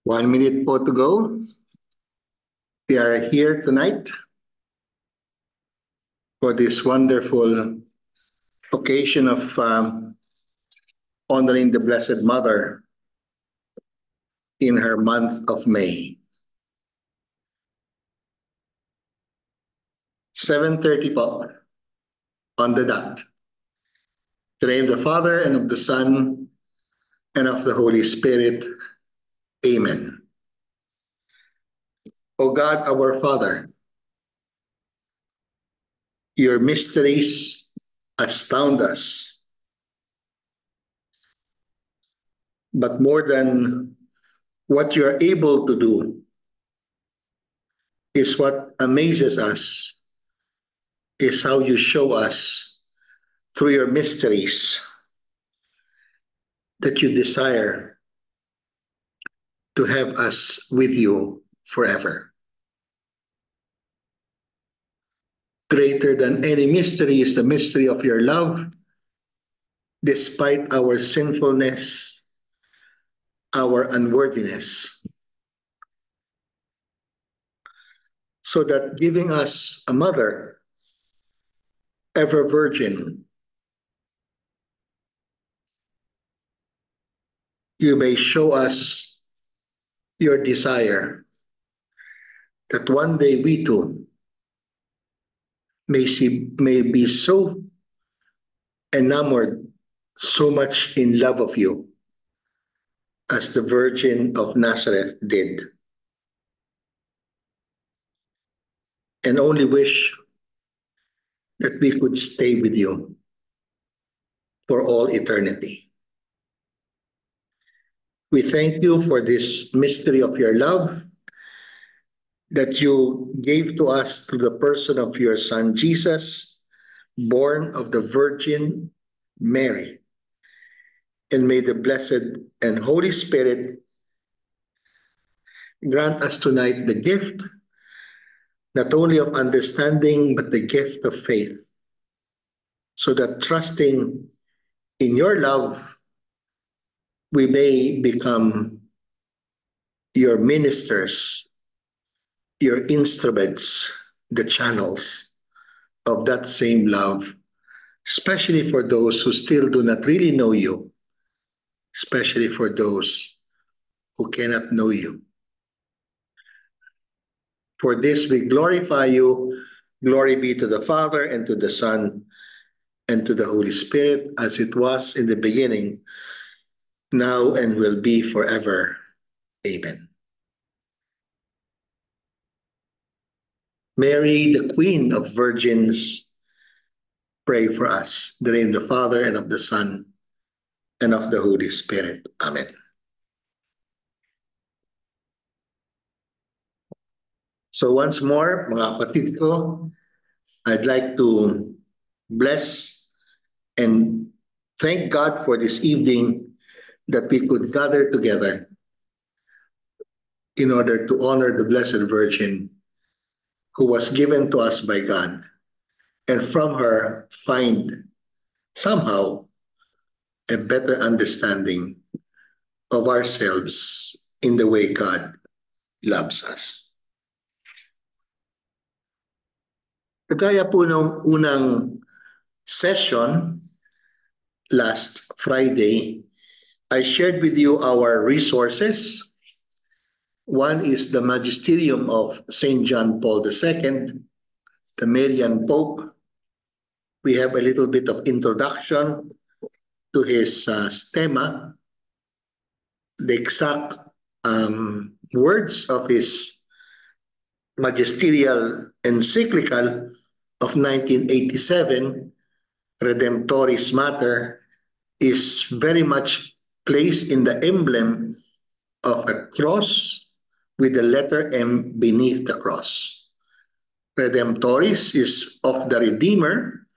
1 minute po to go. We are here tonight for this wonderful occasion of honoring the Blessed Mother in her month of May. 7:30 po on the dot. In the name of the Father, and of the Son, and of the Holy Spirit. Amen. O God, our Father, your mysteries astound us. But more than what you are able to do is what amazes us, is how you show us through your mysteries that you desire to have us with you forever. Greater than any mystery is the mystery of your love, despite our sinfulness, our unworthiness. So that giving us a mother, ever virgin, you may show us your desire that one day we too may be so enamored, so much in love of you as the Virgin of Nazareth did. And only wish that we could stay with you for all eternity. We thank you for this mystery of your love that you gave to us through the person of your Son Jesus, born of the Virgin Mary. And may the Blessed and Holy Spirit grant us tonight the gift, not only of understanding, but the gift of faith, so that trusting in your love, we may become your ministers, your instruments, the channels of that same love, especially for those who still do not really know you, especially for those who cannot know you. For this we glorify you. Glory be to the Father, and to the Son, and to the Holy Spirit, as it was in the beginning, now and will be forever. Amen. Mary, the Queen of Virgins, pray for us. In the name of the Father, and of the Son, and of the Holy Spirit. Amen. So once more, mga kapatid ko, I'd like to bless and thank God for this evening that we could gather together in order to honor the Blessed Virgin who was given to us by God, and from her find somehow a better understanding of ourselves in the way God loves us. Kagaya po nung unang session last Friday, I shared with you our resources. One is the Magisterium of St. John Paul II, the Marian Pope. We have a little bit of introduction to his stemma, the exact words of his magisterial encyclical of 1987, Redemptoris Mater, is very much placed in the emblem of a cross with the letter M beneath the cross. Redemptoris is of the Redeemer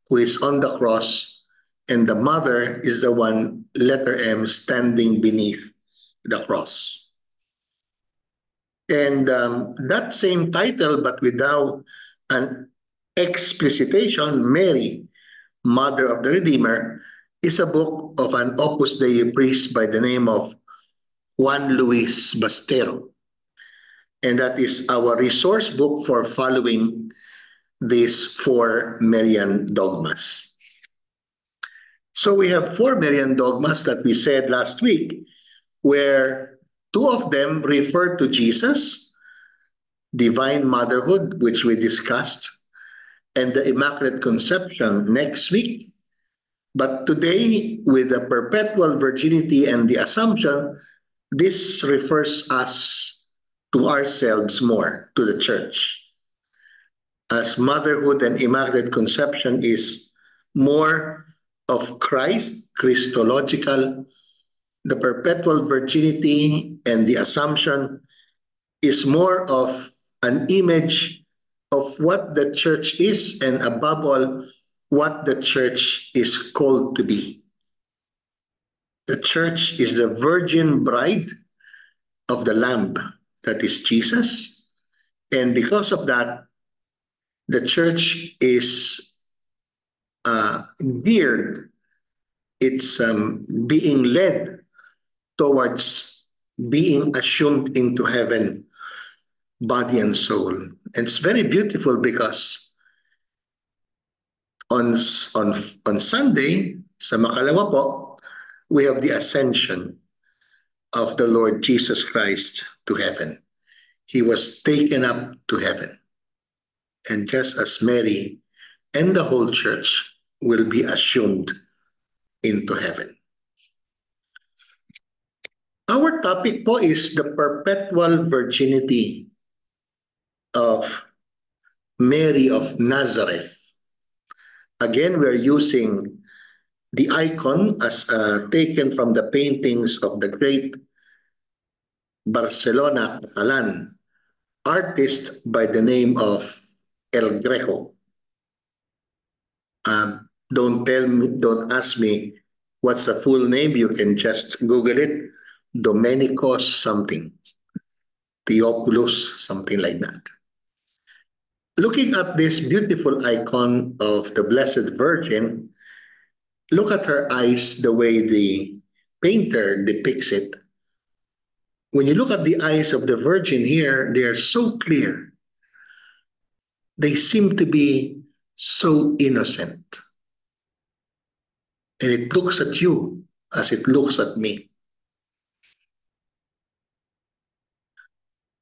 who is on the cross, and the mother is the one, letter M, standing beneath the cross. And that same title, but without an explicitation, Mary, Mother of the Redeemer, is a book of an Opus Dei priest by the name of Juan Luis Bastero. And that is our resource book for following these 4 Marian dogmas. So we have 4 Marian dogmas that we said last week, where 2 of them refer to Jesus, divine motherhood, which we discussed, and the Immaculate Conception next week. But today, with the perpetual virginity and the Assumption, this refers us to ourselves more, to the Church. As motherhood and Immaculate Conception is more of Christ, Christological, the perpetual virginity and the Assumption is more of an image of what the Church is, and above all, what the Church is called to be. The Church is the virgin bride of the Lamb, that is Jesus. And because of that, the Church is geared, it's being led towards being assumed into heaven, body and soul. And it's very beautiful because on Sunday, sa makalawa po, we have the ascension of the Lord Jesus Christ to heaven. He was taken up to heaven. And just as Mary and the whole Church will be assumed into heaven. Our topic po is the perpetual virginity of Mary of Nazareth. Again, we're using the icon as taken from the paintings of the great Barcelona Catalan artist by the name of El Greco. Don't ask me what's the full name. You can just Google it. Domenicos something. Theophilus, something like that. Looking at this beautiful icon of the Blessed Virgin, look at her eyes, the way the painter depicts it. When you look at the eyes of the Virgin here, they are so clear. They seem to be so innocent. And it looks at you as it looks at me.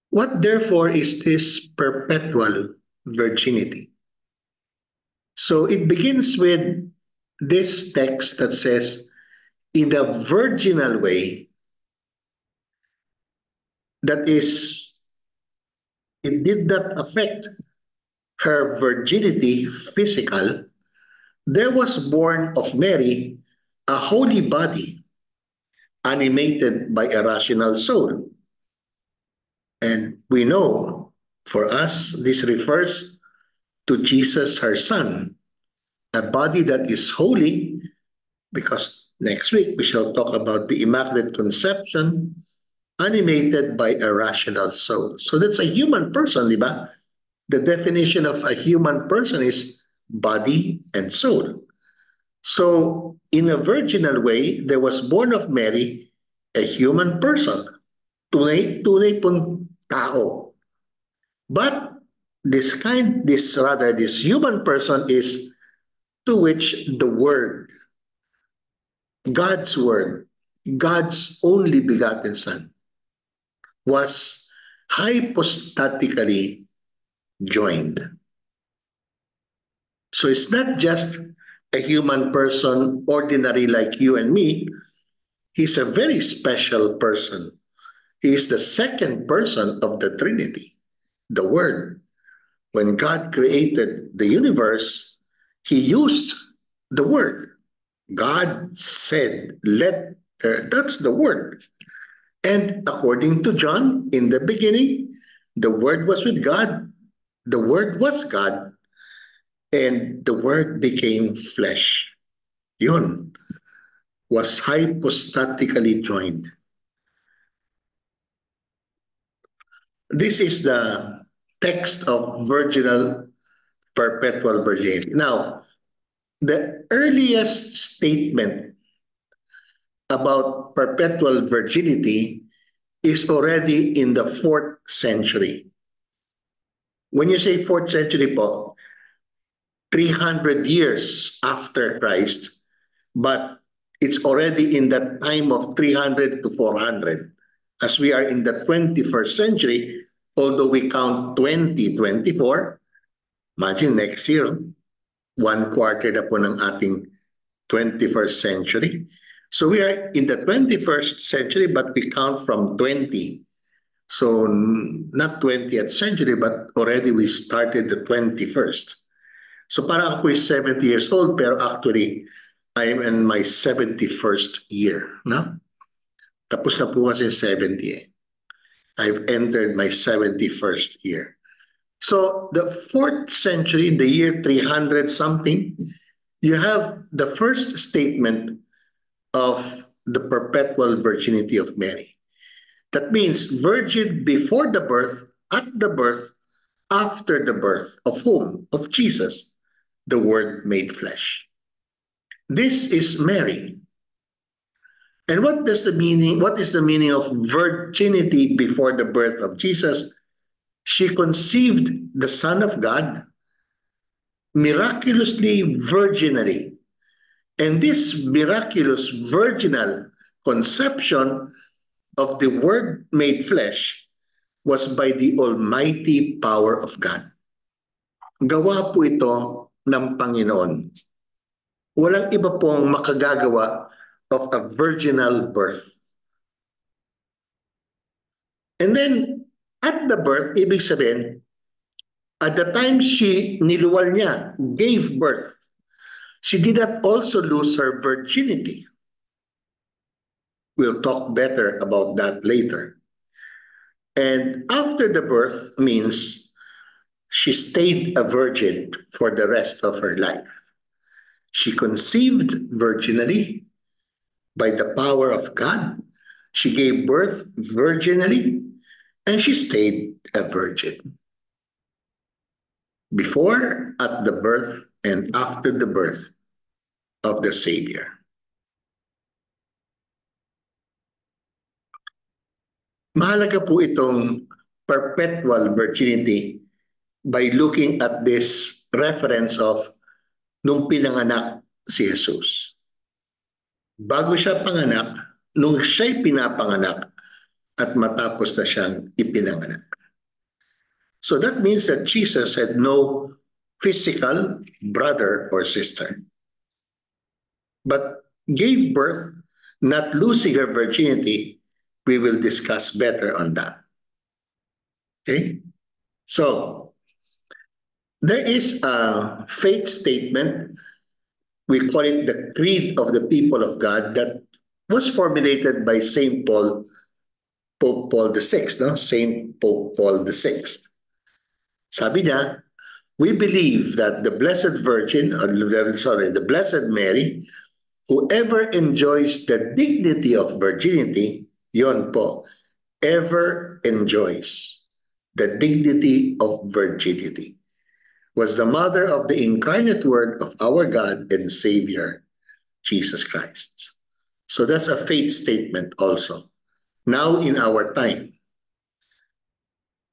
What therefore is this perpetual virginity? So it begins with this text that says, in a virginal way, that is, it did not affect her virginity physical, there was born of Mary a holy body, animated by a rational soul. And we know, for us, this refers to Jesus, her Son, a body that is holy, because next week we shall talk about the Immaculate Conception, animated by a rational soul. So that's a human person, di ba? The definition of a human person is body and soul. So in a virginal way, there was born of Mary a human person. Tunay pong tao. But this human person is to which the Word, God's Word, God's only begotten Son, was hypostatically joined. So it's not just a human person, ordinary like you and me. He's a very special person. He is the second person of the Trinity, the Word. When God created the universe, He used the Word. God said, let there, that's the Word. And according to John, in the beginning, the Word was with God, the Word was God, and the Word became flesh. Yun was hypostatically joined. This is the text of virginal perpetual virginity. Now, the earliest statement about perpetual virginity is already in the 4th century. When you say 4th century po, 300 years after Christ, but it's already in the time of 300 to 400. As we are in the 21st century, although we count 2024, imagine next year, 1/4 na po ng ating 21st century. So we are in the 21st century, but we count from 20. So not 20th century, but already we started the 21st. So parang ako is 70 years old, pero actually, I'm in my 71st year. No? Tapos na po kasi 70 eh. I've entered my 71st year. So the 4th century, the year 300 something, you have the first statement of the perpetual virginity of Mary. That means virgin before the birth, at the birth, after the birth of whom? Of Jesus, the Word made flesh. This is Mary. And what is the meaning of virginity before the birth of Jesus? She conceived the Son of God miraculously virginally. And this miraculous virginal conception of the Word made flesh was by the almighty power of God. Gawa po ito ng Panginoon. Walang iba pong makagagawa of a virginal birth. And then, at the birth, ibig sabihin, at the time niluwal niya, gave birth, she did not also lose her virginity. We'll talk better about that later. And after the birth means she stayed a virgin for the rest of her life. She conceived virginally by the power of God. She gave birth virginally, and she stayed a virgin. Before, at the birth, and after the birth of the Savior. Mahalaga po itong perpetual virginity by looking at this reference of nung pinanganak si Jesus. Bago siya panganak, nung siya'y pinapanganak at matapos na siyang ipinanganak. So that means that Jesus had no physical brother or sister, but gave birth, not losing her virginity. We will discuss better on that. Okay? So, there is a faith statement, we call it the Creed of the People of God, that was formulated by St. Paul, Pope Paul VI, no? St. Pope Paul VI. Sabi niya, we believe that the Blessed Virgin, the Blessed Mary, whoever enjoys the dignity of virginity, yon po, ever enjoys the dignity of virginity, was the mother of the incarnate Word of our God and Savior, Jesus Christ. So that's a faith statement also. Now in our time,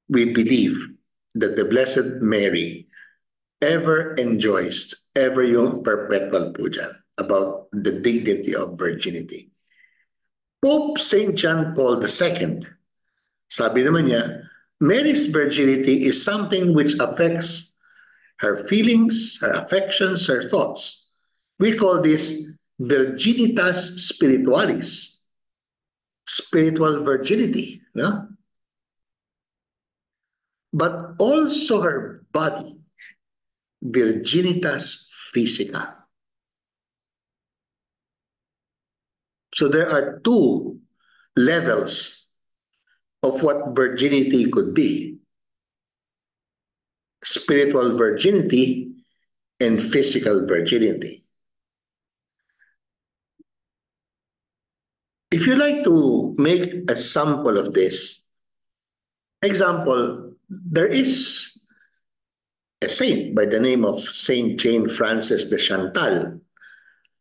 we believe that the Blessed Mary ever enjoys, ever yung perpetual po dyan, about the dignity of virginity. Pope St. John Paul II, sabi naman niya, Mary's virginity is something which affects her feelings, her affections, her thoughts. We call this virginitas spiritualis, spiritual virginity, no? But also her body, virginitas physica. So there are two levels of what virginity could be. Spiritual virginity and physical virginity. If you like to make a sample of this, example, there is a saint by the name of Saint Jane Frances de Chantal.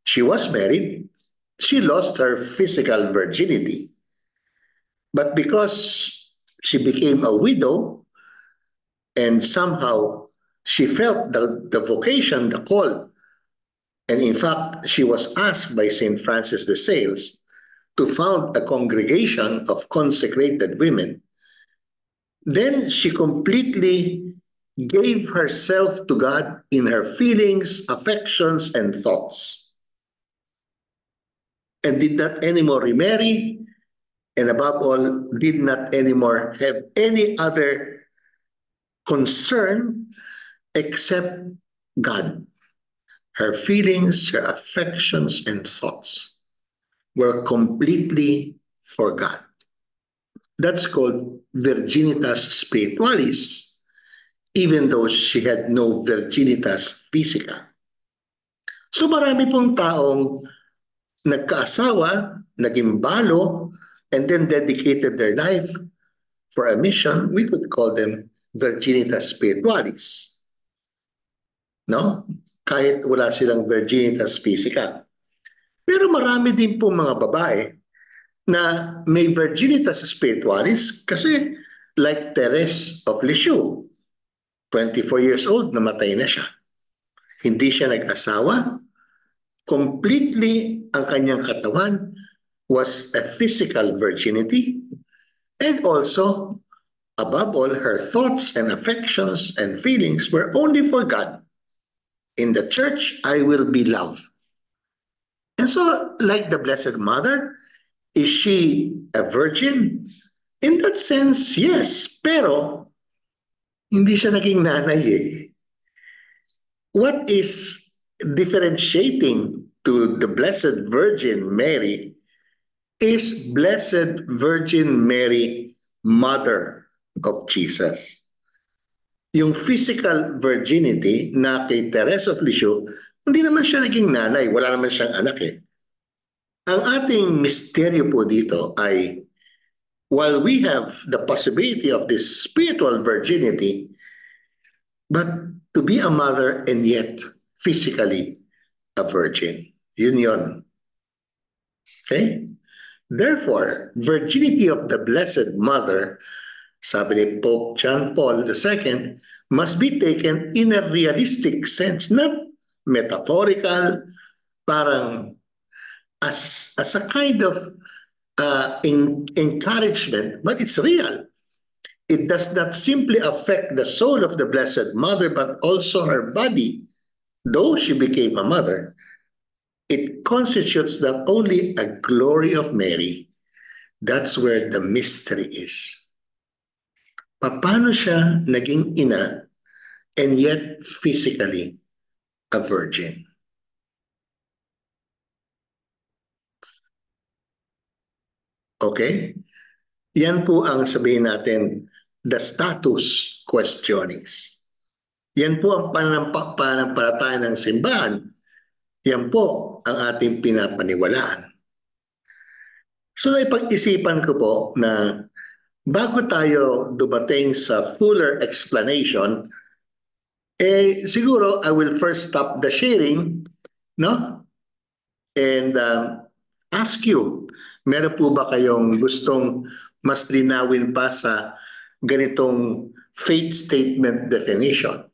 She was married. She lost her physical virginity. But because she became a widow and somehow she felt the vocation, the call, and in fact, she was asked by St. Francis de Sales to found a congregation of consecrated women. Then she completely gave herself to God in her feelings, affections, and thoughts, and did not anymore remarry, and above all, did not anymore have any other concern except God. Her feelings, her affections, and thoughts were completely for God. That's called virginitas spiritualis, even though she had no virginitas physica. So marami pong taong nagkaasawa, naging balo, and then dedicated their life for a mission. We could call them virginitas spiritualis. No? Kahit wala silang virginitas physica. Pero marami din po mga babae na may virginitas spiritualis kasi like Therese of Lisieux, 24 years old, namatay na siya. Hindi siya nag-asawa. Completely ang kanyang katawan was a physical virginity, and also, above all, her thoughts and affections and feelings were only for God. In the church, I will be loved. And so, like the Blessed Mother, is she a virgin? In that sense, yes. Pero, hindi siya naging nanay eh. What is differentiating to the Blessed Virgin Mary is Blessed Virgin Mary, Mother of Jesus. Yung physical virginity na kay Therese of Lisieux, hindi naman siya naging nanay, wala naman siyang anak eh. Ang ating misteryo po dito ay, while we have the possibility of this spiritual virginity, but to be a mother and yet physically a virgin. Yun yun. Okay? Therefore, virginity of the Blessed Mother, sabi ni Pope John Paul II, must be taken in a realistic sense, not metaphorical, parang as a kind of encouragement, but it's real. It does not simply affect the soul of the Blessed Mother, but also her body. Though she became a mother, it constitutes not only a glory of Mary, that's where the mystery is. Paano siya naging ina and yet physically a virgin? Okay? Yan po ang sabihin natin, the status questionings. Yan po ang panampalataya ng simbahan. Yan po ang ating pinapaniwalaan. So naipag-isipan ko po na bago tayo dumating sa fuller explanation, siguro I will first stop the sharing, no? And ask you, meron po ba kayong gustong mas linawin pa sa ganitong faith statement definition?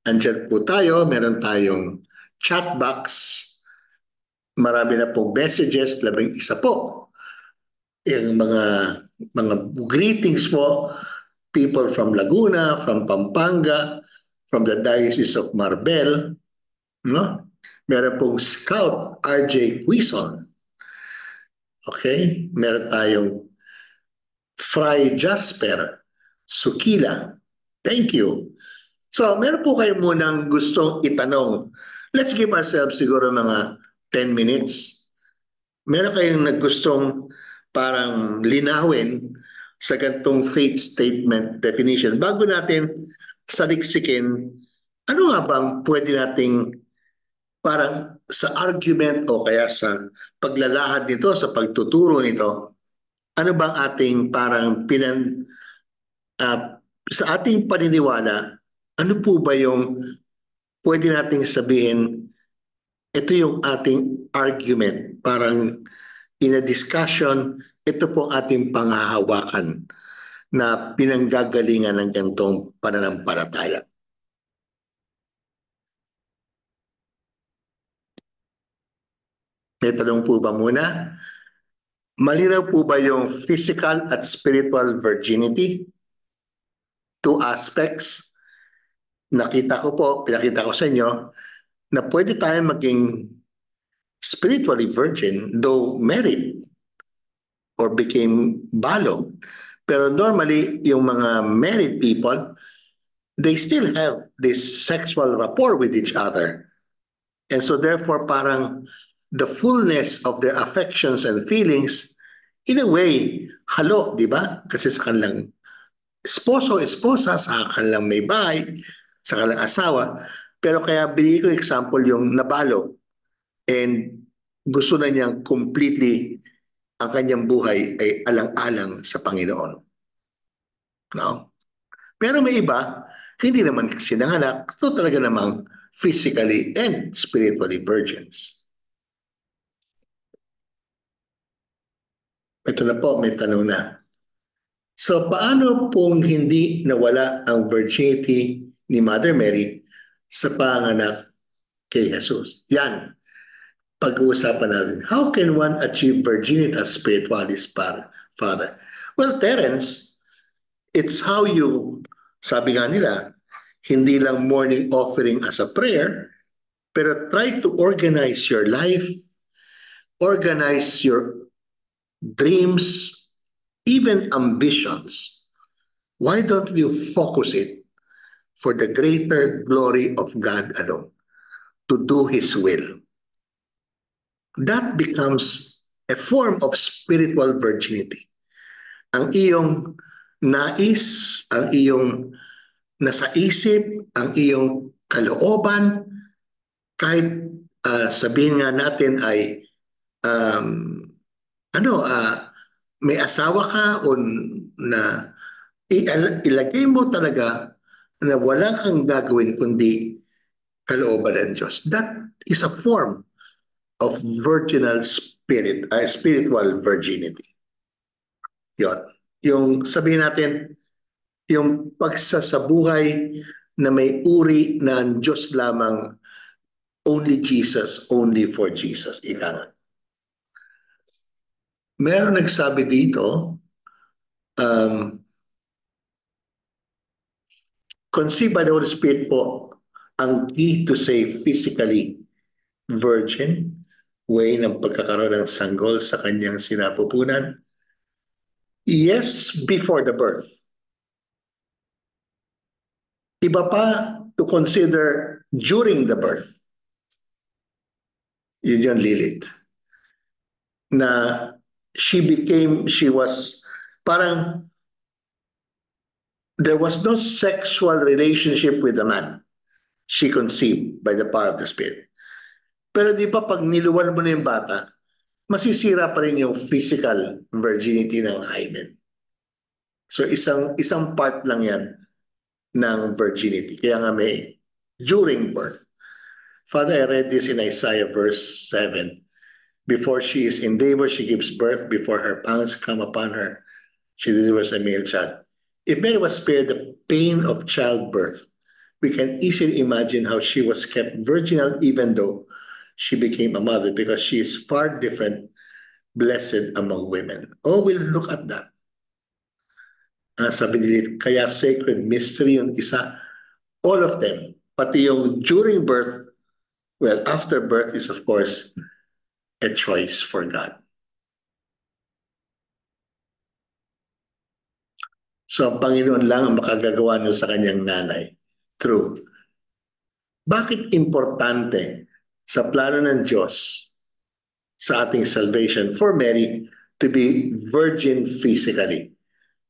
Andyan po tayo, meron tayong chat box, marami na pong messages, 11 po. Yung mga greetings po, people from Laguna, from Pampanga, from the Diocese of Marbel, no? Meron pong Scout RJ Quizon. Okay? Meron tayong Fray Jasper Sukila. Thank you. So, meron po kayo munang gustong itanong. Let's give ourselves siguro mga 10 minutes. Meron kayong naggustong parang linawin sa gantong faith statement definition. Bago natin saliksikin, ano nga bang pwede nating parang sa argument o kaya sa paglalahad nito, sa pagtuturo nito, ano bang ating parang sa ating paniniwala, ano po ba yung pwede nating sabihin, ito yung ating argument, parang in a discussion, ito po ang ating panghahawakan na pinanggagalingan ng gantong pananampalataya. May tanong po ba muna? Malinaw po ba yung physical at spiritual virginity? Two aspects. Pinakita ko sa inyo na pwede tayong maging spiritually virgin though married or became balo. Pero normally, yung mga married people, they still have this sexual rapport with each other. And so therefore, parang the fullness of their affections and feelings, in a way, halo, di ba? Kasi sa kanilang esposo, esposa, sa kanilang may bahay, sa kanilang asawa. Pero kaya binigay ko example yung nabalo and gusto na niyang completely ang kanyang buhay ay alang-alang sa Panginoon. No? Pero may iba, hindi naman sinanganak, ito talaga namang physically and spiritually virgins. Ito na po, may tanong na. So paano pong hindi nawala ang virginity ni Mother Mary sa panganak kay Jesus? Yan, pag-uusapan natin. How can one achieve virginitas spiritualis, Father? Well, Terence, it's how you, sabi nga nila, hindi lang morning offering as a prayer, pero try to organize your life, organize your dreams, even ambitions. Why don't you focus it for the greater glory of God alone, to do His will? That becomes a form of spiritual virginity. Ang iyong nais, ang iyong nasa isip, ang iyong kalooban, kahit sabihin nga natin ay may asawa ka o na ilagay mo talaga na wala kang gagawin kundi kalooban ng Diyos. That is a form of virginal spirit, spiritual virginity. Yon. Yung sabihin natin, yung pagsasabuhay na may uri na ang Diyos lamang, only Jesus, only for Jesus. Ika nga. Meron nagsabi dito, conceived by the Holy Spirit po, ang key to say physically virgin, way ng pagkakaroon ng sanggol sa kanyang sinapupunan. Yes, before the birth. Iba pa to consider during the birth. Yun yung Lilith. Na she was parang there was no sexual relationship with the man. She conceived by the power of the Spirit. Pero di ba pag niluwal mo na yung bata, masisira pa rin yung physical virginity ng hymen. So isang part lang yan ng virginity. Kaya nga may during birth. Father, I read this in Isaiah verse 7. Before she is in labor, she gives birth. Before her pangs come upon her, she delivers a male child. If Mary was spared the pain of childbirth, we can easily imagine how she was kept virginal even though she became a mother, because she is far different, blessed among women. Oh, we'll look at that. Sabi nila, kaya sacred mystery yung isa. All of them, pati yung during birth, well, after birth is of course a choice for God. So ang Panginoon lang ang makagagawa nun sa kanyang nanay. True. Bakit importante sa plano ng Diyos sa ating salvation for Mary to be virgin physically?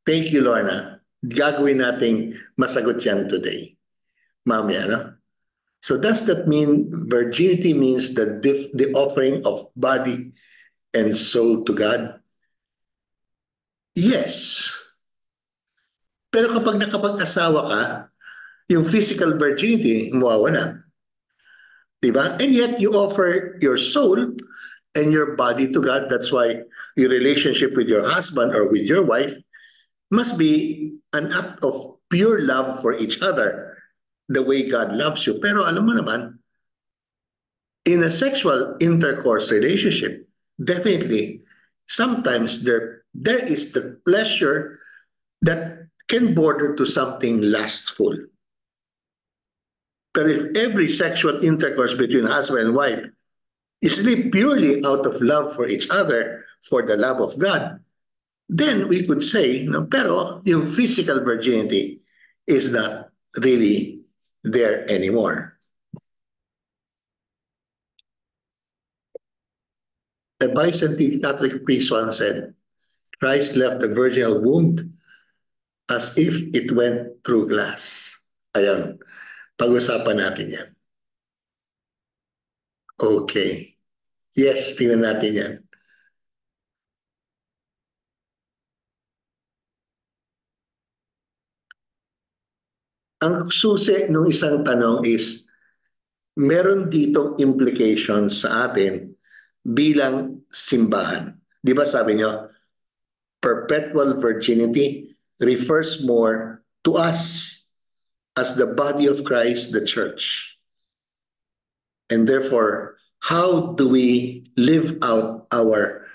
Thank you, Lorna. Gagawin nating masagot yan today. Mamaya, no? So does that mean virginity means the offering of body and soul to God? Yes. Pero kapag nakapag-asawa ka, yung physical virginity, mawawala. Diba? And yet you offer your soul and your body to God. That's why your relationship with your husband or with your wife must be an act of pure love for each other, the way God loves you. Pero alam mo naman, in a sexual intercourse relationship, definitely, sometimes there is the pleasure that can border to something lustful. But if every sexual intercourse between husband and wife is really purely out of love for each other, for the love of God, then we could say, no, pero yung physical virginity is not really there anymore. A Byzantine Catholic priest once said, Christ left the virginal womb as if it went through glass. Ayan, pag-usapan natin yan. Okay. Yes, tingnan natin yan. Ang susi ng isang tanong is, meron ditong implications sa atin bilang simbahan. Di ba sabi nyo, perpetual virginity refers more to us as the body of Christ, the church. And therefore, how do we live out our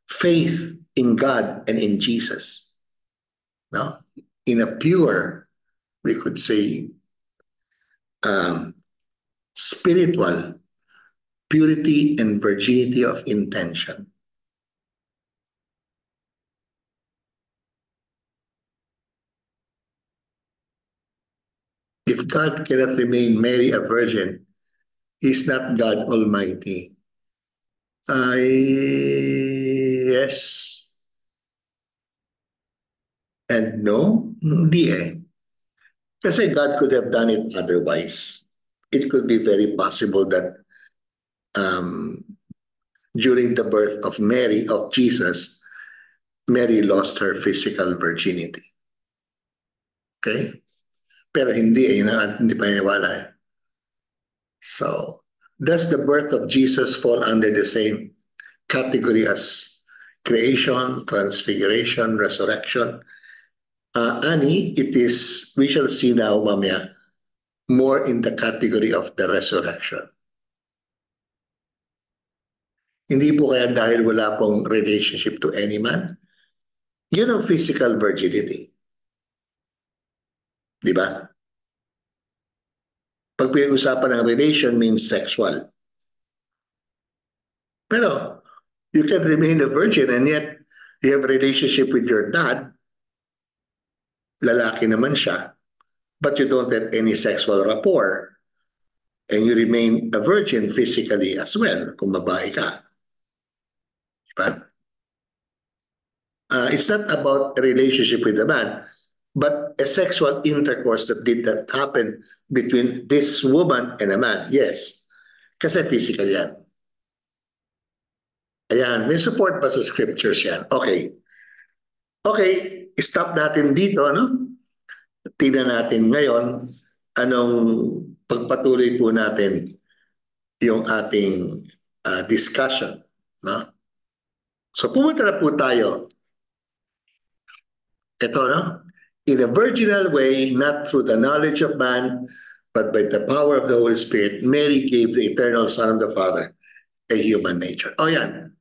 faith in God and in Jesus? No? In a pure, we could say, spiritual purity and virginity of intention. If God cannot remain Mary a virgin, He's not God Almighty. Yes. And no, hindi eh. Kasi God could have done it otherwise. It could be very possible that during the birth of Mary, of Jesus, Mary lost her physical virginity. Okay? Pero hindi eh, hindi paniniwala eh. So, does the birth of Jesus fall under the same category as creation, transfiguration, resurrection? Annie, it is, we shall see now, mamaya, more in the category of the resurrection. Hindi po kaya dahil wala pong relationship to any man? Yun ang physical virginity. Di ba? Pag pinag-usapan ng relation means sexual. Pero, you can remain a virgin and yet you have a relationship with your dad, lalaki naman siya, but you don't have any sexual rapport and you remain a virgin physically as well kung babae ka. Diba? It's not about a relationship with a man, but a sexual intercourse that did not happen between this woman and a man. Yes. Kasi physical yan. Ayan, may support ba sa scriptures yan? Okay. Okay, stop natin dito, no? Tingnan natin ngayon anong pagpatuloy po natin yung ating discussion, no? So pumunta na po tayo. Ito, no? In a virginal way, not through the knowledge of man, but by the power of the Holy Spirit, Mary gave the eternal Son of the Father a human nature. O yan.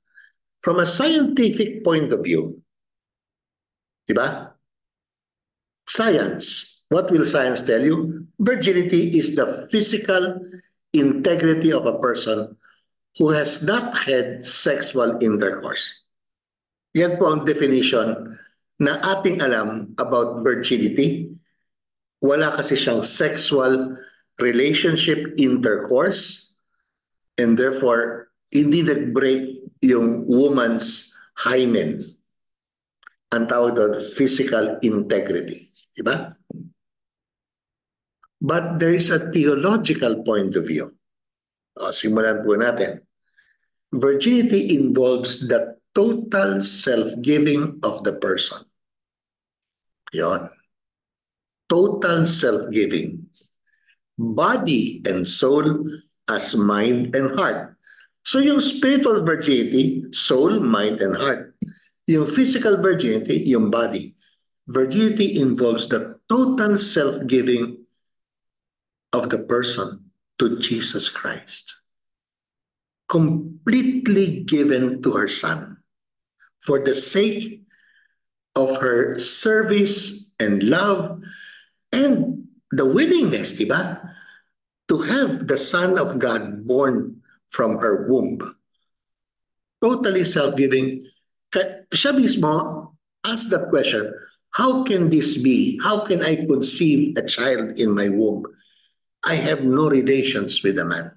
From a scientific point of view, di ba? Science. What will science tell you? Virginity is the physical integrity of a person who has not had sexual intercourse. Yan po ang definition na ating alam about virginity. Wala kasi siyang sexual relationship intercourse and therefore hindi nag-break yung woman's hymen. Ang tawag doon, physical integrity. Diba? But there is a theological point of view. Simulan po natin. Virginity involves the total self-giving of the person. Yon. Total self-giving. Body and soul as mind and heart. So yung spiritual virginity, soul, mind, and heart. Yung physical virginity, yung body. Virginity involves the total self-giving of the person to Jesus Christ. Completely given to her son for the sake of her service and love and the willingness, di ba? To have the Son of God born from her womb. Totally self-giving. Siya mismo asked that question, how can this be? How can I conceive a child in my womb? I have no relations with a man.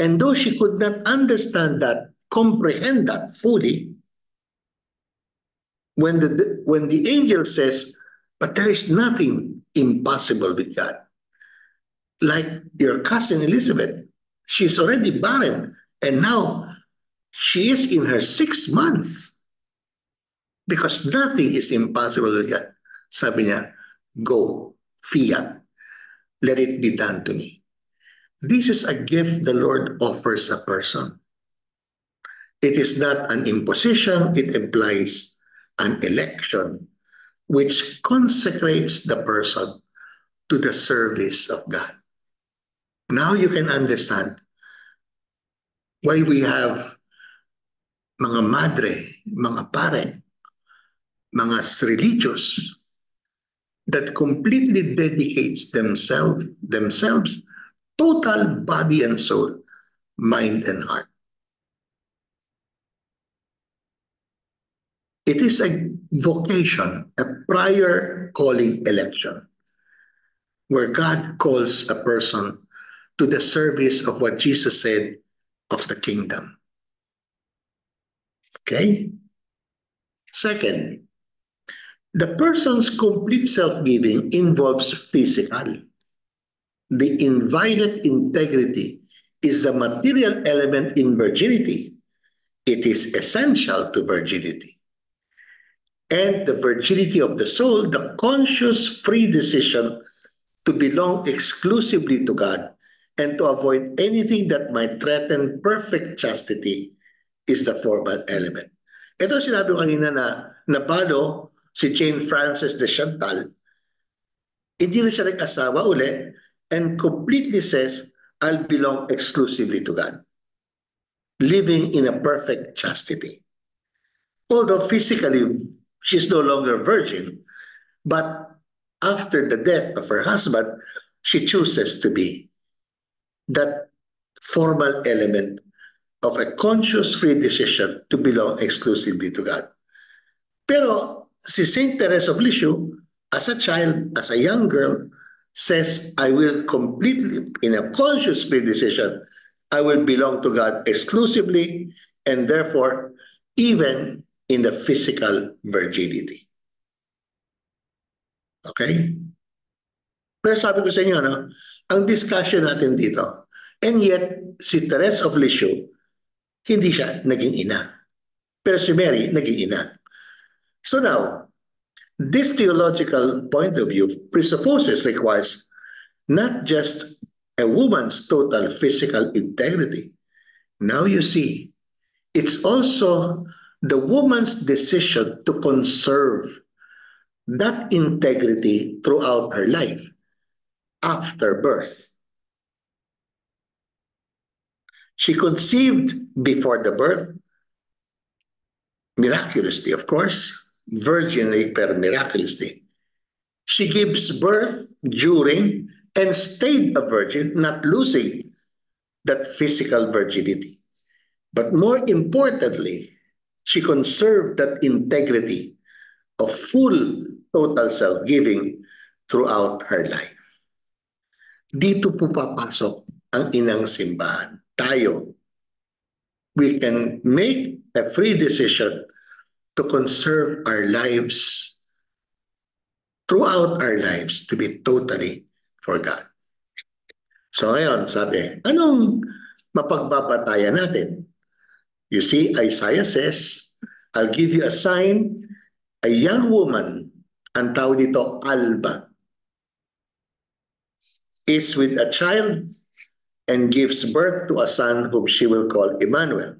And though she could not understand that, comprehend that fully, when the angel says, but there is nothing impossible with God. Like your cousin Elizabeth, she's already barren, and now she is in her 6th month because nothing is impossible with God. Sabi niya, go, fiat, let it be done to me. This is a gift the Lord offers a person. It is not an imposition, it implies an election which consecrates the person to the service of God. Now you can understand why we have mga madre, mga pare, mga religious that completely dedicates themselves, total body and soul, mind and heart. It is a vocation, a prior calling election, where God calls a person to the service of what Jesus said of the kingdom. Okay? Second, the person's complete self-giving involves physical. The inviolate integrity is a material element in virginity. It is essential to virginity. And the virginity of the soul, the conscious free decision to belong exclusively to God and to avoid anything that might threaten perfect chastity is the formal element. Ito sinabi ko kanina na napalo si Jane Frances de Chantal, hindi na siya nag-asawa uli and completely says, I'll belong exclusively to God, living in a perfect chastity. Although physically she's no longer virgin, but after the death of her husband, she chooses to be that formal element of a conscious free decision to belong exclusively to God. Pero si Saint Teresa of Lisieux, as a child, as a young girl, says, I will completely, in a conscious free decision, I will belong to God exclusively, and therefore, even in the physical virginity. Okay? Pero sabi ko sa inyo, no, ang discussion natin dito, and yet, si Teresa of Lisieux, hindi siya naging ina. Pero si Mary, naging ina. So now, this theological point of view requires not just a woman's total physical integrity. Now you see, it's also the woman's decision to conserve that integrity throughout her life after birth. She conceived before the birth, miraculously, of course, virginally but miraculously. She gives birth during and stayed a virgin, not losing that physical virginity. But more importantly, she conserved that integrity of full total self-giving throughout her life. Dito po papasok ang inang simbahan. Tayo, we can make a free decision to conserve our lives throughout our lives to be totally for God. So ngayon, sabi, anong mapagbabatayan natin? You see, Isaiah says, I'll give you a sign, a young woman, ang tawag dito, Alba, is with a child and gives birth to a son whom she will call Emmanuel.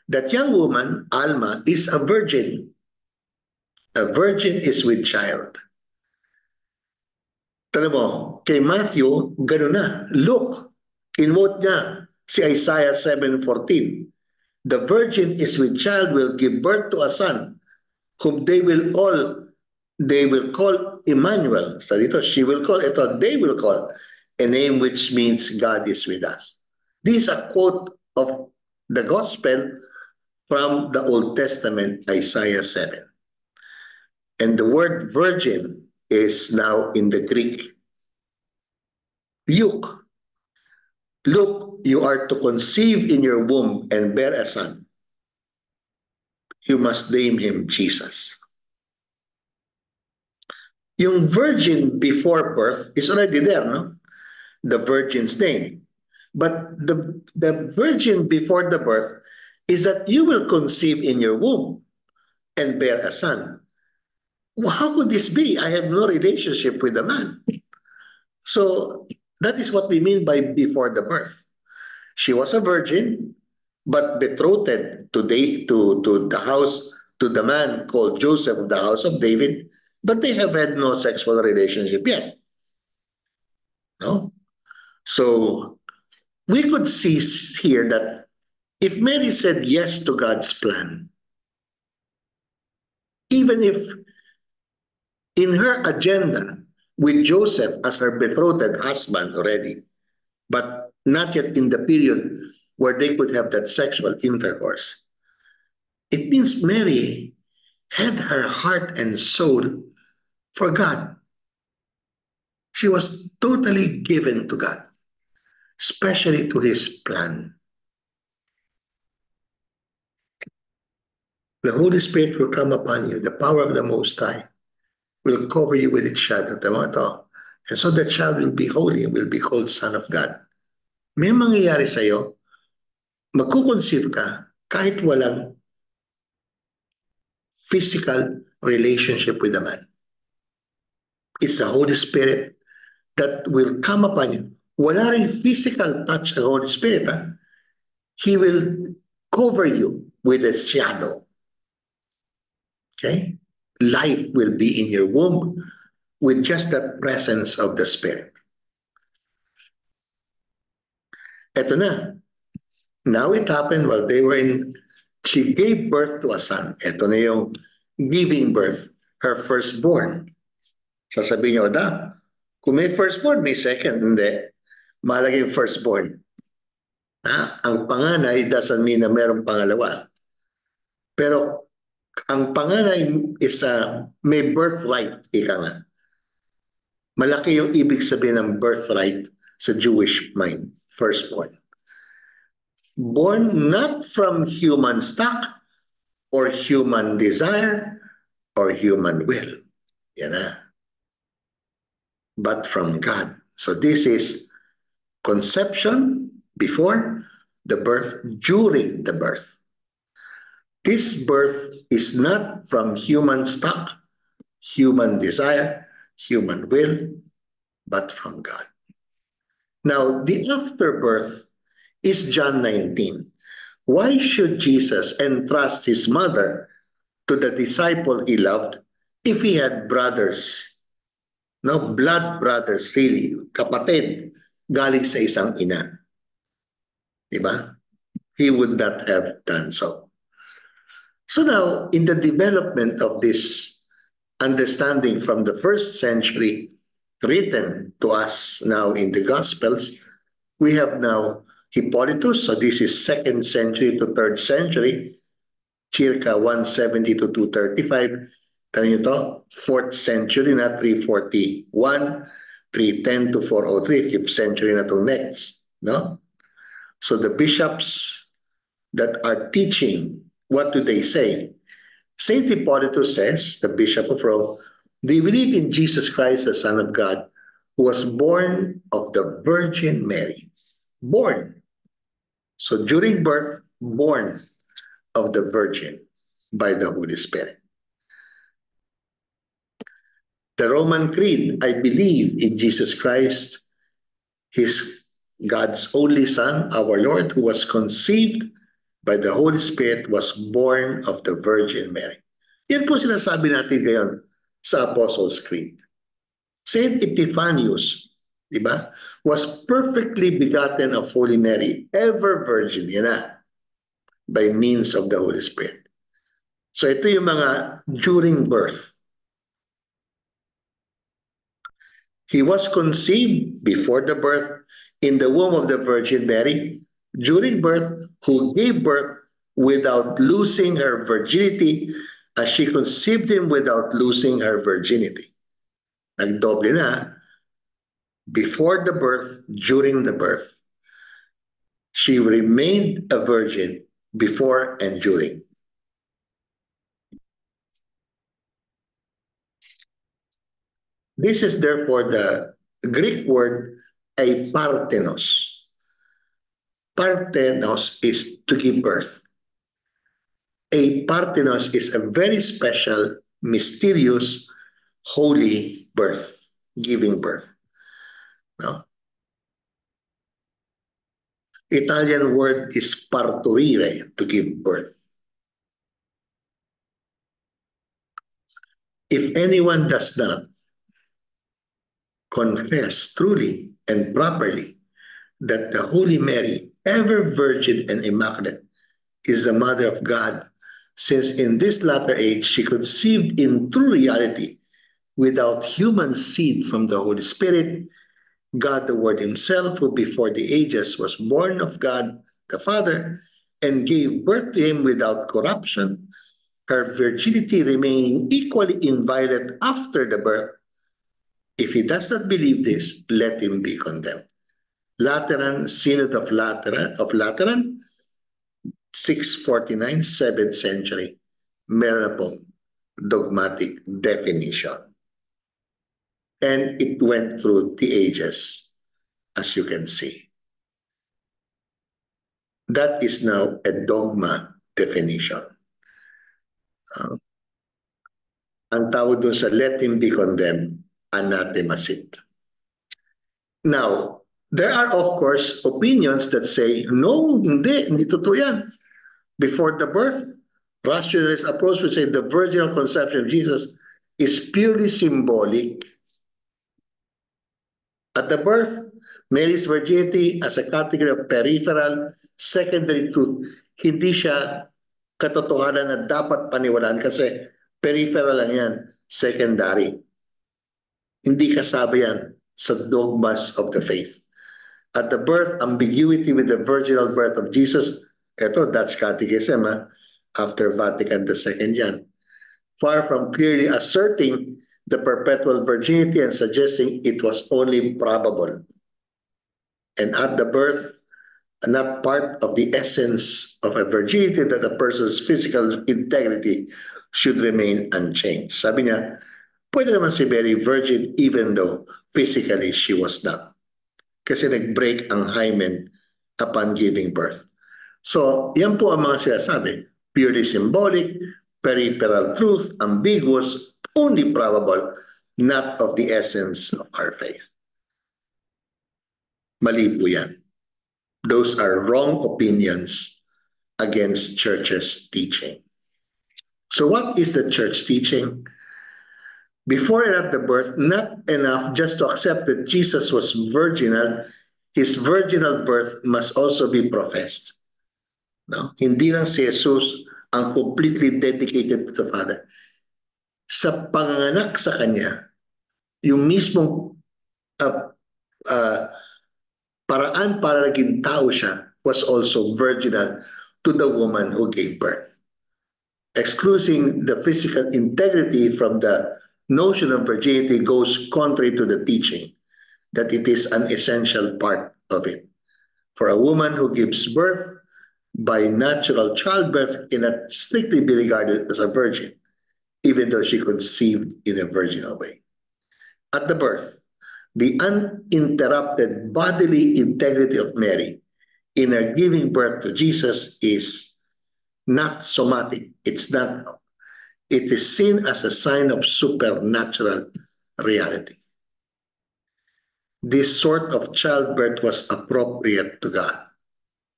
That young woman, Alma, is a virgin. A virgin is with child. Tala mo, kay Matthew, gano'n na. Look, quote niya si Isaiah 7:14. The virgin is with child, will give birth to a son, whom they will call Emmanuel. So dito, she will call, ito, they will call, a name which means God is with us. This is a quote of the gospel from the Old Testament, Isaiah 7. And the word virgin is now in the Greek. Look, you are to conceive in your womb and bear a son. You must name him Jesus. Yung virgin before birth is already there, no? The virgin's name. But the virgin before the birth is that you will conceive in your womb and bear a son. Well, how could this be? I have no relationship with the man. So that is what we mean by before the birth. She was a virgin, but betrothed to the house, to the man called Joseph of the house of David, but they have had no sexual relationship yet. No? So we could see here that if Mary said yes to God's plan, even if in her agenda with Joseph as her betrothed husband already, but not yet in the period where they could have that sexual intercourse, it means Mary had her heart and soul for God. She was totally given to God, especially to his plan. The Holy Spirit will come upon you. The power of the Most High will cover you with its shadow. And so the child will be holy and will be called Son of God. May mangyayari sa'yo, magkukonceive ka kahit walang physical relationship with a man. It's the Holy Spirit that will come upon you. Wala rin physical touch ng Holy Spirit. He will cover you with a shadow. Okay? Life will be in your womb with just that presence of the Spirit. Eto na. Now it happened while they were she gave birth to a son. Eto na yung giving birth, her firstborn. Sasabihin niyo, kung may firstborn, may second. Hindi. Mahalaga yung firstborn. Ang panganay doesn't mean na merong pangalawa. Pero ang panganay is may birthright, ika nga. Malaki yung ibig sabihin ng birthright sa Jewish mind, firstborn. Born not from human stock or human desire or human will. Yan na. But from God. So this is conception before the birth, during the birth. This birth is not from human stock, human desire, human will, but from God. Now, the afterbirth is John 19. Why should Jesus entrust his mother to the disciple he loved if he had brothers? No, blood brothers really, kapatid, galing sa isang ina. Diba? He would not have done so. So now, in the development of this understanding from the first century written to us now in the Gospels, we have now Hippolytus, so this is 2nd century to 3rd century, circa 170 to 235. Tanong nyo to, 4th century na 341, 310 to 403, 5th century na itong next. No? So the bishops that are teaching, what do they say? Saint Hippolytus says, the Bishop of Rome, do you believe in Jesus Christ, the Son of God, who was born of the Virgin Mary? Born. So during birth, born of the Virgin by the Holy Spirit. The Roman Creed, I believe in Jesus Christ, his God's only Son, our Lord, who was conceived by the Holy Spirit, was born of the Virgin Mary. Yan po sinasabi natin ngayon sa Apostles' Creed. Saint Epiphanius, di ba, was perfectly begotten of Holy Mary, ever virgin, yan na, by means of the Holy Spirit. So ito yung mga during birth. He was conceived before the birth in the womb of the Virgin Mary, during birth, who gave birth without losing her virginity, as she conceived him without losing her virginity. Nagdoble na, before the birth, during the birth. She remained a virgin before and during. This is therefore the Greek word aparthenos. Parthenos is to give birth. Aparthenos is a very special, mysterious, holy birth, giving birth. No? Italian word is partorire, to give birth. If anyone does not confess truly and properly that the Holy Mary, ever virgin and immaculate, is the mother of God, since in this latter age she conceived in true reality without human seed from the Holy Spirit, God the Word himself, who before the ages was born of God the Father and gave birth to him without corruption, her virginity remaining equally inviolate after the birth. If he does not believe this, let him be condemned. Lateran, Synod of Lateran, 649, 7th century. Meron pong dogmatic definition. And it went through the ages, as you can see. That is now a dogma definition. Ang tawag doon sa let him be condemned, anathema sit. Now, there are of course opinions that say, no, hindi totoo yan. Before the birth, rationalist approach would say the virginal conception of Jesus is purely symbolic. At the birth, Mary's virginity as a category of peripheral, secondary truth, hindi siya katotohanan na dapat paniwalaan kasi peripheral lang yan, secondary. Hindi kasama yan sa dogmas of the faith. At the birth, ambiguity with the virginal birth of Jesus, ito, Dutch Catechism, after Vatican II yan. Far from clearly asserting the perpetual virginity and suggesting it was only probable. And at the birth, not part of the essence of a virginity that a person's physical integrity should remain unchanged. Sabi niya, pwede naman si Mary virgin even though physically she was not. Kasi nag-break ang hymen upon giving birth. So, yan po ang mga sinasabi. Purely symbolic, peripheral truth, ambiguous, only probable, not of the essence of our faith. Mali po yan. Those are wrong opinions against church's teaching. So what is the church teaching? Before and at the birth, not enough just to accept that Jesus was virginal, his virginal birth must also be professed. No? Hindi lang si Jesus ang completely dedicated to the Father. Sa panganganak sa kanya, yung mismong paraan para naging tao siya was also virginal to the woman who gave birth. Excluding the physical integrity from the notion of virginity goes contrary to the teaching that it is an essential part of it. For a woman who gives birth by natural childbirth cannot strictly be regarded as a virgin, even though she conceived in a virginal way. At the birth, the uninterrupted bodily integrity of Mary in her giving birth to Jesus is not somatic. It is seen as a sign of supernatural reality. this sort of childbirth was appropriate to God.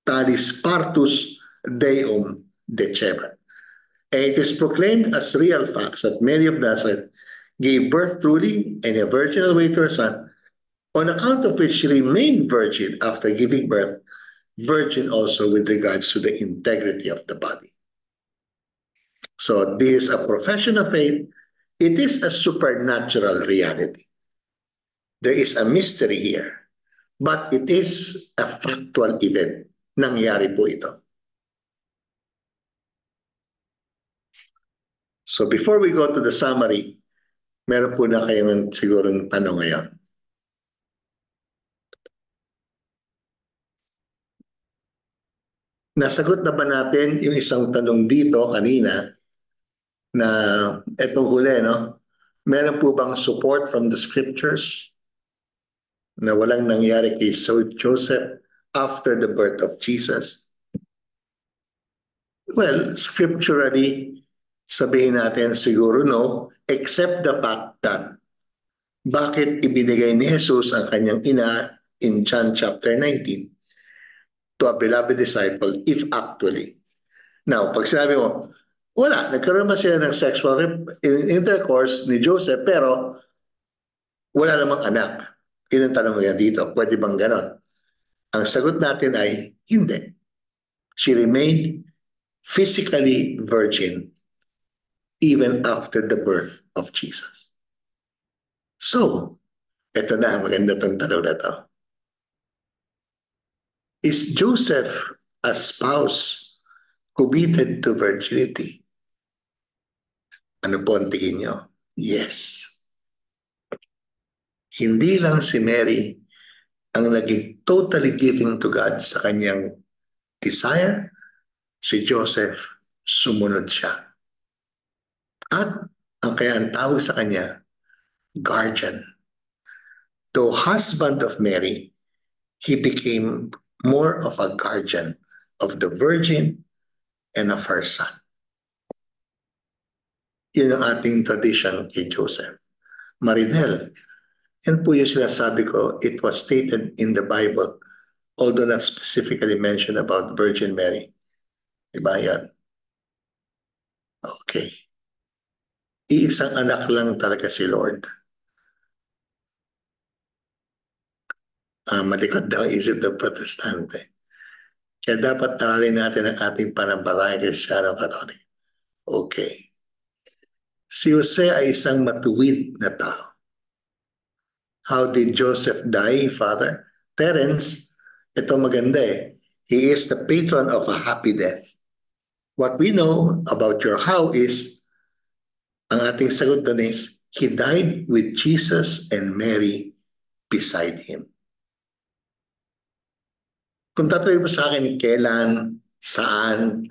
Talis partus deum decebat. And it is proclaimed as real facts that Mary of Nazareth gave birth truly in a virginal way to her son, on account of which she remained virgin after giving birth, virgin also with regards to the integrity of the body. So this is a profession of faith. It is a supernatural reality. There is a mystery here, but it is a factual event. Nangyari po ito. So before we go to the summary, meron po na kayong siguro ng tanong ngayon. Nasagot na ba natin yung isang tanong dito kanina na etong huli, no? Meron po bang support from the scriptures na walang nangyari kay Joseph after the birth of Jesus? Well, scripturally, sabihin natin siguro no, except the fact that bakit ibinigay ni Jesus ang kanyang ina in John chapter 19 to a beloved disciple if actually. Now, pag sinabi mo, wala, nagkaroon ba siya ng sexual intercourse ni Joseph pero wala namang anak. Yun ang tanong niya dito, pwede bang ganon? Ang sagot natin ay hindi. She remained physically virgin even after the birth of Jesus. So, eto na, maganda tong tanong na to. Is Joseph a spouse committed to virginity? Ano po ang tingin nyo? Yes. Hindi lang si Mary ang naging totally giving to God sa kanyang desire, si Joseph, sumunod siya. At ang kaya ang tawag sa kanya, guardian. Though husband of Mary, he became more of a guardian of the virgin and of her son. Yun ang ating tradition kay Joseph. Maridel, yan po yung sinasabi ko, it was stated in the Bible, although not specifically mentioned about Virgin Mary. Diba yan? Okay. Iisang anak lang talaga si Lord. Malikot daw isip ng protestante. Kaya dapat aralin natin ang ating panambalayang Kristiyano Katolik. Okay. Si Jose ay isang matuwid na tao. How did Joseph die, Father? Terence, ito maganda eh. He is the patron of a happy death. What we know about your how is, ang ating sagot doon is, he died with Jesus and Mary beside him. Kung tatuloy mo sa akin, kailan, saan,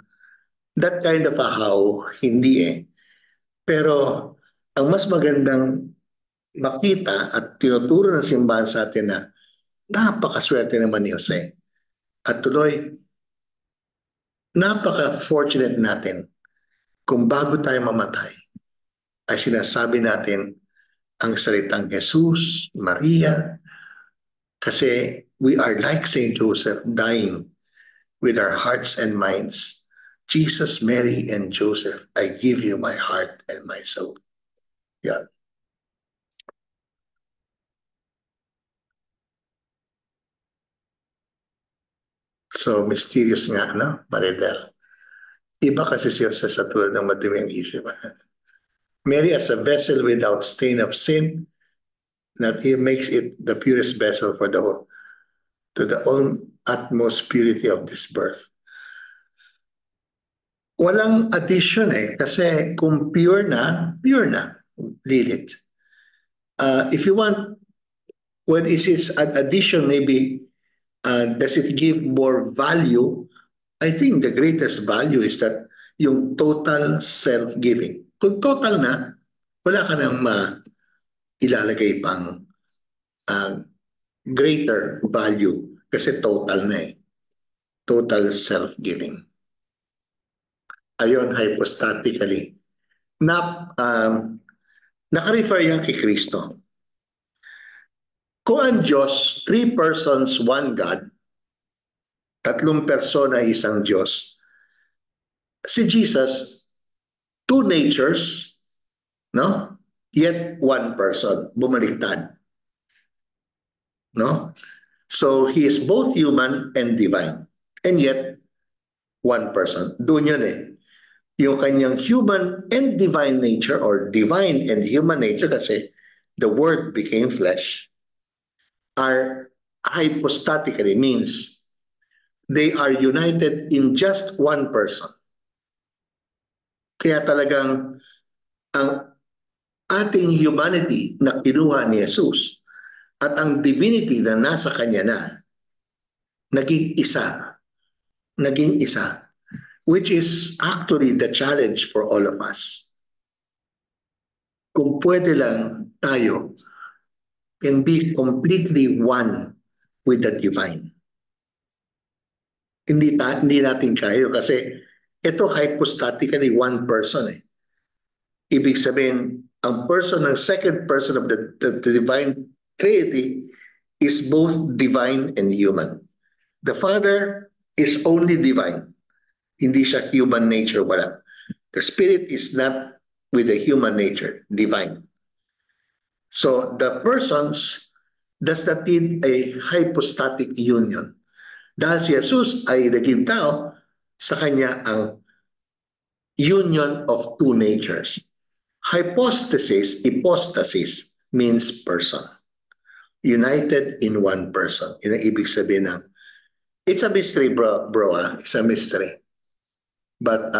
that kind of a how, hindi eh. Pero ang mas magandang makita at tinuturo ng simbahan sa atin na napakaswerte naman ni Jose. At tuloy, napaka-fortunate natin kung bago tayo mamatay ay sinasabi natin ang salitang Jesus, Maria, kasi we are like Saint Joseph dying with our hearts and minds. Jesus, Mary, and Joseph, I give you my heart and my soul. Yan. So, mysterious nga, no? Maridel. Iba kasi siya sa tulad ng maduming isip. Mary as a vessel without stain of sin, that it makes it the purest vessel for the whole, to the own utmost purity of this birth. Walang addition eh, kasi kung pure na, Lilith. If you want, what is its addition maybe, does it give more value? I think the greatest value is that yung total self-giving. Kung total na, wala ka nang ilalagay pang greater value kasi total na eh. Total self-giving. Ayon, hypostatically. Naka-refer yan kay Kristo. Kung ang Diyos, three persons, one God, tatlong persona, isang Diyos. Si Jesus, two natures, no? Yet one person, bumaliktad. No? So he is both human and divine. And yet, one person. Doon yun eh. Yung kanyang human and divine nature or divine and human nature kasi the word became flesh are hypostatically means they are united in just one person. Kaya talagang ang ating humanity na kinuha ni Jesus at ang divinity na nasa kanya na naging isa, which is actually the challenge for all of us. Kung pwede lang tayo can be completely one with the divine. Hindi natin kaya kasi ito hypostatically one person eh. Ibig sabihin, ang person ng second person of the divine Trinity is both divine and human. The Father is only divine. Hindi siya human nature, wala. The Spirit is not with a human nature, divine. So the persons does not need a hypostatic union. Dahil si Jesus ay naging tao, sa kanya ang union of two natures. Hypostasis means person. United in one person. Yun ang ibig sabihin ng, it's a mystery bro it's a mystery. But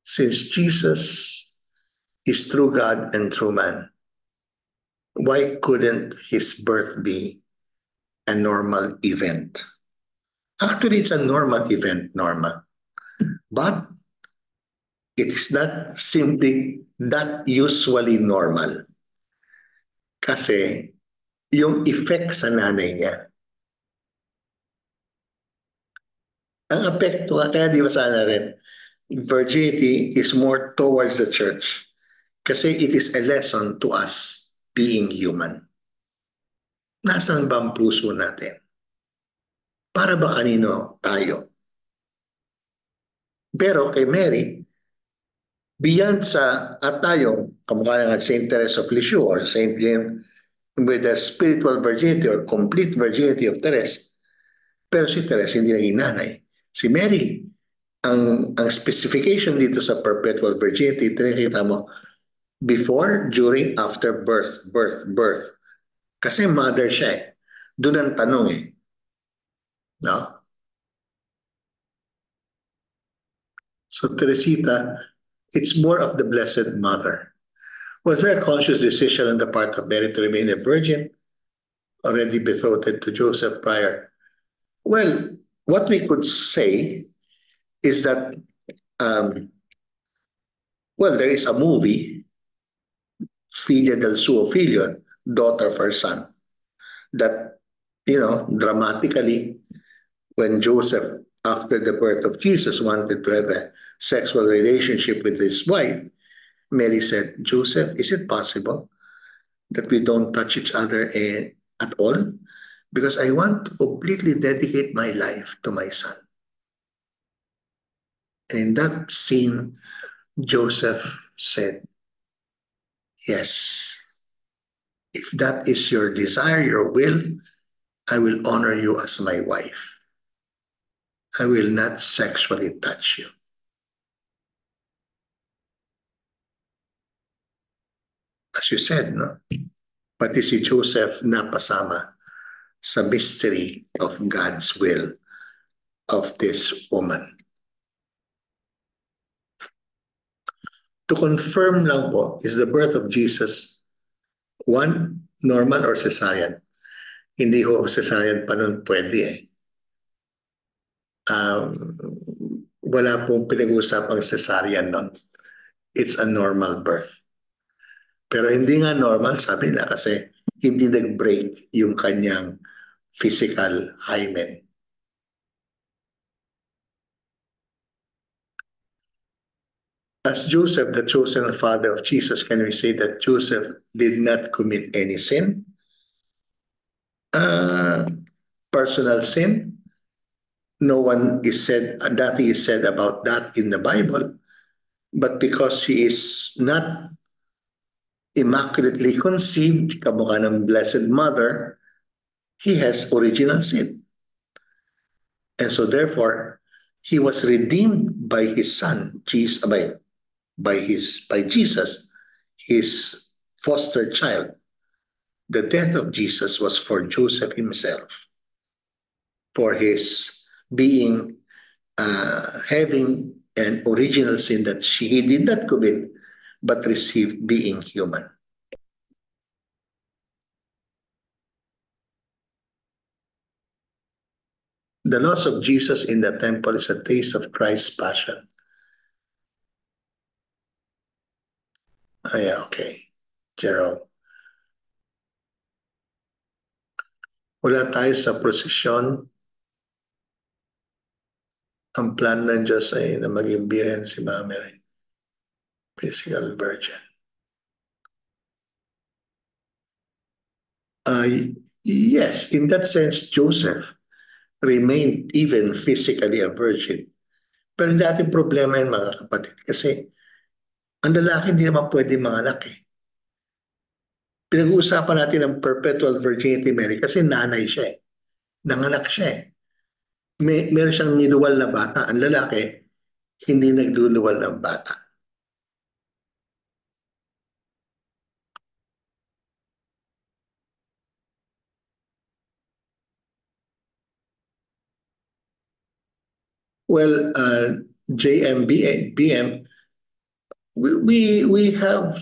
since Jesus is true God and true man, why couldn't his birth be a normal event? Actually, it's a normal event, Norma. But it is not simply that usually normal. Kasi yung effect sa nanay niya, ang apekto, kaya di ba sana rin, virginity is more towards the church. Kasi it is a lesson to us being human. Nasaan ba ang puso natin? Para ba kanino tayo? Pero kay Mary, beyond sa at tayo, kamukha ng St. Teresa of Lisieux or St. James with the spiritual virginity or complete virginity of Teresa, pero si Teresa hindi naging nanay. Si Mary, ang specification dito sa perpetual virginity, tinakita mo, before, during, after birth. Kasi mother siya eh. Doon ang tanong eh. No? So Teresita, it's more of the Blessed Mother. Was there a conscious decision on the part of Mary to remain a virgin, already betrothed to Joseph prior? Well, what we could say is that, well, there is a movie, Figlia del suo figlio, daughter of her son, that, dramatically, when Joseph, after the birth of Jesus, wanted to have a sexual relationship with his wife, Mary said, Joseph, is it possible that we don't touch each other at all? Because I want to completely dedicate my life to my son. And in that scene, Joseph said, yes, if that is your desire, your will, I will honor you as my wife. I will not sexually touch you. As you said, no? Pati si Joseph napasama sa mystery of God's will of this woman. To confirm lang po, is the birth of Jesus one, normal or cesarean? Hindi ho cesarean pa nun pwede eh. Wala pong pinag-usapang cesarean nun. It's a normal birth. Pero hindi nga normal, sabi na, kasi hindi nag-break yung kanyang physical hymen. As Joseph, the chosen father of Jesus, can we say that Joseph did not commit any sin? Personal sin? No one is said, nothing is said about that in the Bible. But because he is not immaculately conceived, kamukha ng Blessed Mother, he has original sin. And so therefore, he was redeemed by his son, Jesus, by Jesus, his foster child. The death of Jesus was for Joseph himself, for his being, having an original sin that he did not commit, but received being human. The loss of Jesus in the temple is a taste of Christ's passion. Yeah, okay. Jerome. Wala tayo sa prosesyon. Ang plan ng Diyos ay na maging birhen si Mary, physical virgin. Yes, in that sense, Joseph remained even physically a virgin. Pero hindi ating problema yun, mga kapatid, kasi ang lalaki hindi naman pwede manganak eh. Pinag-uusapan natin ang perpetual virginity Mary kasi nanay siya eh. Nanganak siya eh. Meron siyang niluwal na bata. Ang lalaki, hindi nagluluwal ng bata. Well, JMBM, we have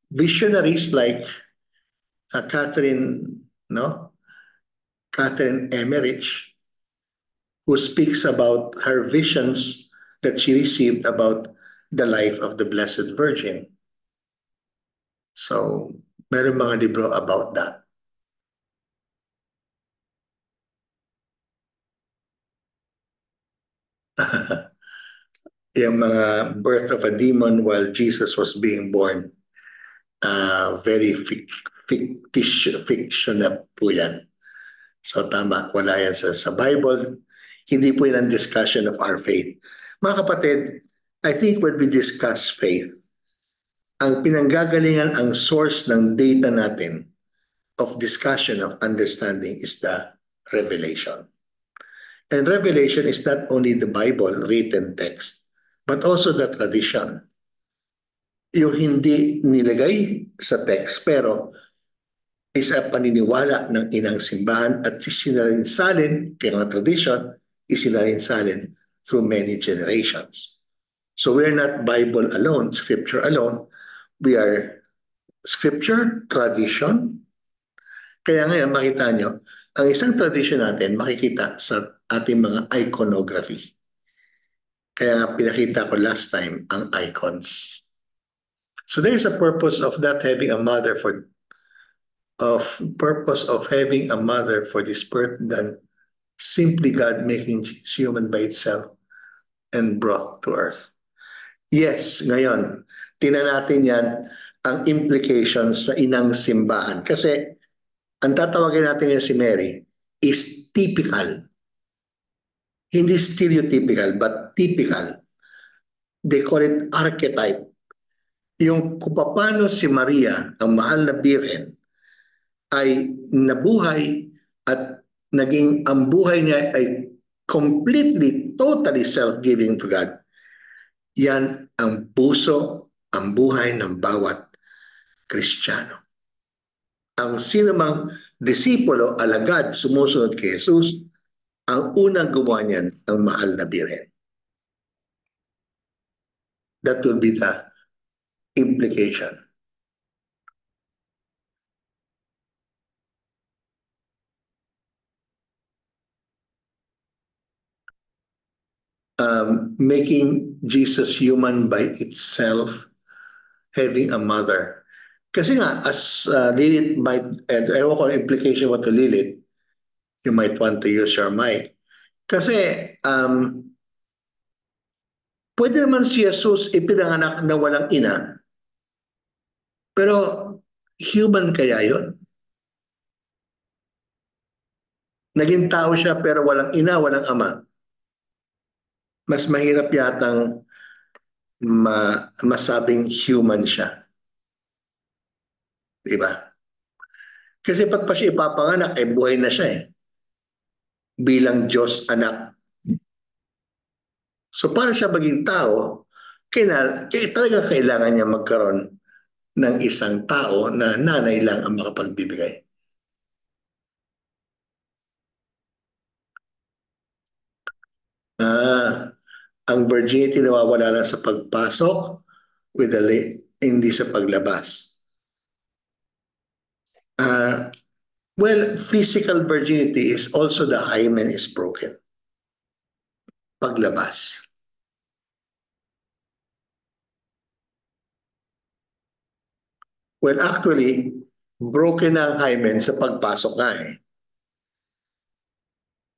visionaries like Catherine, no? Catherine Emmerich, who speaks about her visions that she received about the life of the Blessed Virgin. So, meron mga libro about that. Yung mga birth of a demon while Jesus was being born. Very fictional po yan. So tama, wala yan sa Bible. Hindi po yan ang discussion of our faith. Mga kapatid, I think when we discuss faith, ang pinanggagalingan, ang source ng data natin of discussion, of understanding is the revelation. And revelation is not only the Bible written text, but also the tradition. Yung hindi nilagay sa text, pero isa paniniwala ng inang simbahan at isinalinsalin, kaya nga tradition, isinalinsalin through many generations. So we're not Bible alone, Scripture alone. We are Scripture, tradition. Kaya ngayon makita nyo, ang isang tradition natin makikita sa ating mga iconography. Kaya pinakita ko last time ang icons. So there's a purpose of not having a mother for having a mother for this birth than simply God making Jesus human by itself and brought to earth. Yes, ngayon, tingnan natin yan, ang implications sa inang simbahan. Kasi ang tatawagin natin yan si Mary is typical. Hindi stereotypical, but typical. They call it archetype. Yung kung paano si Maria, ang mahal na birhen, ay nabuhay at naging ang buhay niya ay completely, totally self-giving to God. Yan ang puso, ang buhay ng bawat Kristiyano. Ang sinumang disipulo, alagad, sumusunod kay Jesus, ang unang gumawa niyan ang mahal na birhen. That will be the implication. Making Jesus human by itself, having a mother. Kasi nga, as Lilith might, and ewan ko implication what to Lilith, you might want to use your mic. Kasi Pwede naman si Jesus ipinanganak na walang ina, pero human kaya yon? Naging tao siya pero walang ina, walang ama. Mas mahirap yatang masabing human siya. Diba? Kasi pag pa siya ipapanganak, buhay na siya eh. Bilang Diyos anak. So para siya maging tao, talaga kailangan niya magkaroon ng isang tao na nanay lang ang makapagbibigay. Ang virginity nawawala lang sa pagpasok with hindi sa paglabas. Well, physical virginity is also the hymen is broken. Paglabas. Well, actually, broken ang hymen sa pagpasok nga eh.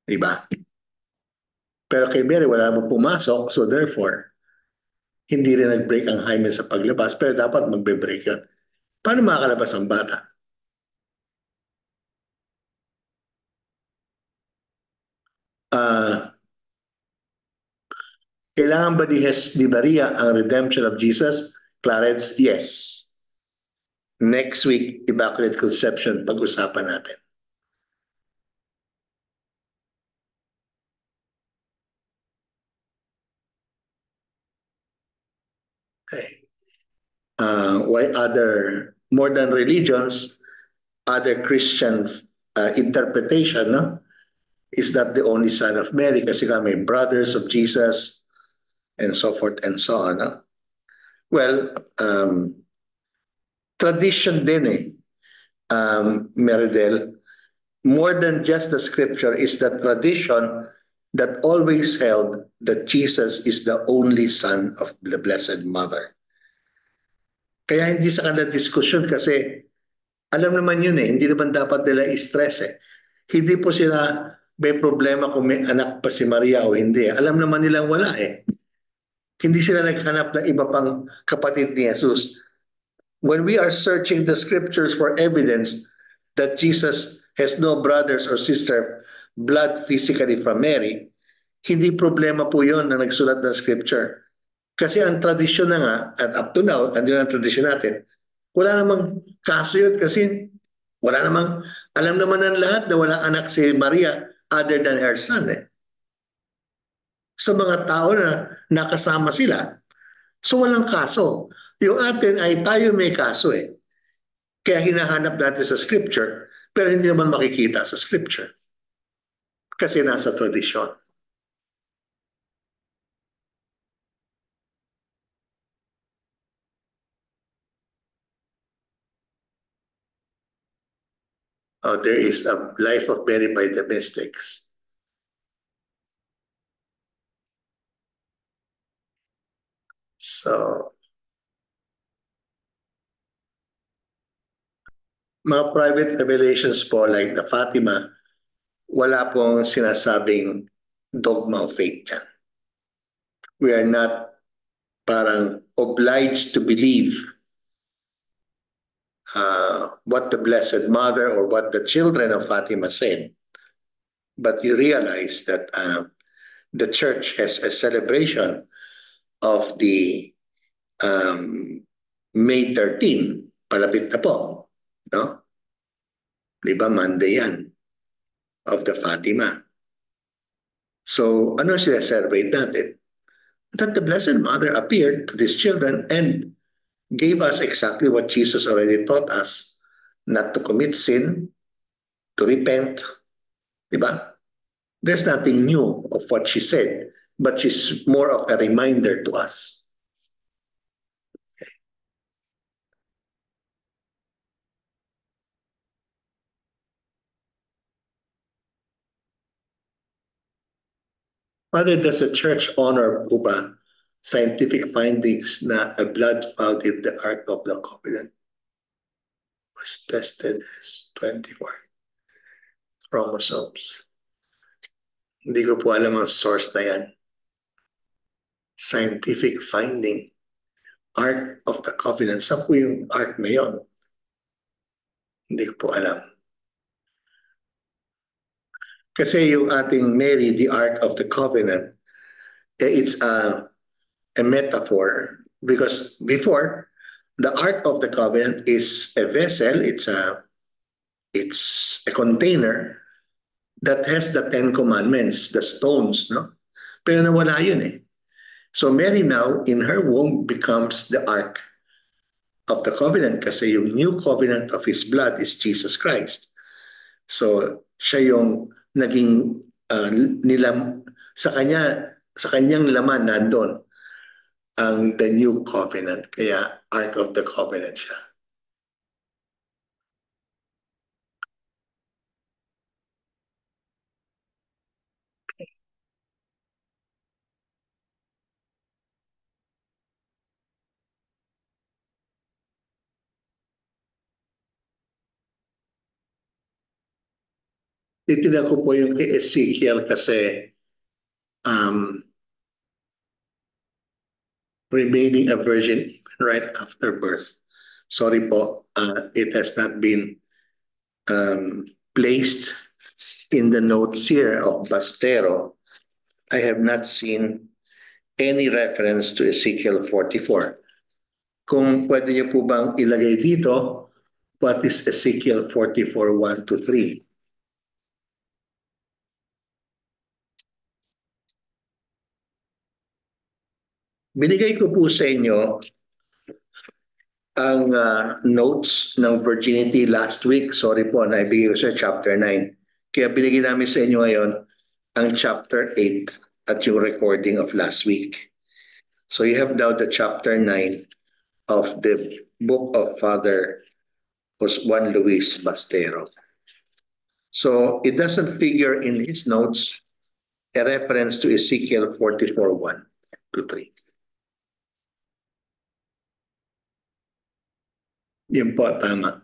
Diba? Pero kay Mary, wala mo pumasok, so therefore, hindi rin nag-break ang hymen sa paglabas, pero dapat magbe-break yun. Paano makakalabas ang bata? Kailangan ba ni Maria ang redemption of Jesus? Clarence, yes. Next week, Immaculate Conception, pag-usapan natin. Okay. Why more than religions, other Christian interpretation, no? Is that the only son of Mary? Kasi may brothers of Jesus and so forth and so on. No? Well, tradition din eh, Meridel, more than just the scripture is the tradition that always held that Jesus is the only son of the Blessed Mother. Kaya hindi sa kanila diskusyon kasi alam naman yun eh, hindi naman dapat nila i-stress eh. Hindi po sila may problema kung may anak pa si Maria o hindi. Alam naman nilang wala eh. Hindi sila naghanap ng iba pang kapatid ni Jesus. When we are searching the scriptures for evidence that Jesus has no brothers or sister blood physically from Mary, hindi problema po yon na nagsulat ng scripture. Kasi ang tradisyon na nga, at up to now, andun ang tradisyon natin, wala namang kaso yun kasi wala namang, alam naman ng lahat na wala anak si Maria other than her son eh. Sa mga tao na nakasama sila, so walang kaso. Yung atin ay tayo may kaso eh. Kaya hinahanap natin sa scripture, pero hindi naman makikita sa scripture. Kasi nasa tradisyon. There is a life of Mary by the mystics. So, mga private revelations po like the Fatima, wala pong sinasabing dogma of faith yan. We are not parang obliged to believe what the Blessed Mother or what the children of Fatima said. But you realize that the church has a celebration of the May 13, palapit na po, no? Di ba Monday yan of the Fatima. So ano sila celebrate natin? That the Blessed Mother appeared to these children and gave us exactly what Jesus already taught us, not to commit sin, to repent, di ba? There's nothing new of what she said, but she's more of a reminder to us. Okay. Father, does the church honor po ba scientific findings na a blood found in the Ark of the Covenant was tested as 24 chromosomes? Hindi ko po alam ang source na yan. Scientific finding. Ark of the Covenant. Saan po yung Ark na yun? Hindi ko po alam. Kasi yung ating Mary, the Ark of the Covenant, it's a metaphor because before, the Ark of the Covenant is a vessel, it's a container that has the Ten Commandments, the stones, no? Pero nawala yun eh. So Mary now, in her womb, becomes the Ark of the Covenant kasi yung new covenant of His blood is Jesus Christ. So siya yung naging nilam sa kanyang laman nandun ang the new covenant. Kaya Ark of the Covenant siya. Titignan ko po yung kay Ezekiel kasi um, remaining a virgin right after birth. Sorry po, it has not been placed in the notes here of Bastero. I have not seen any reference to Ezekiel 44. Kung pwede niyo po bang ilagay dito, what is Ezekiel 44, 1 to 3? Binigay ko po sa inyo ang notes ng virginity last week. Sorry po, naibigay ko sa chapter 9. Kaya binigay namin sa inyo ngayon ang chapter 8 at yung recording of last week. So you have now the chapter 9 of the book of Father Juan Luis Bastero. So it doesn't figure in his notes a reference to Ezekiel 44, 1 to 3. Yun po, tama.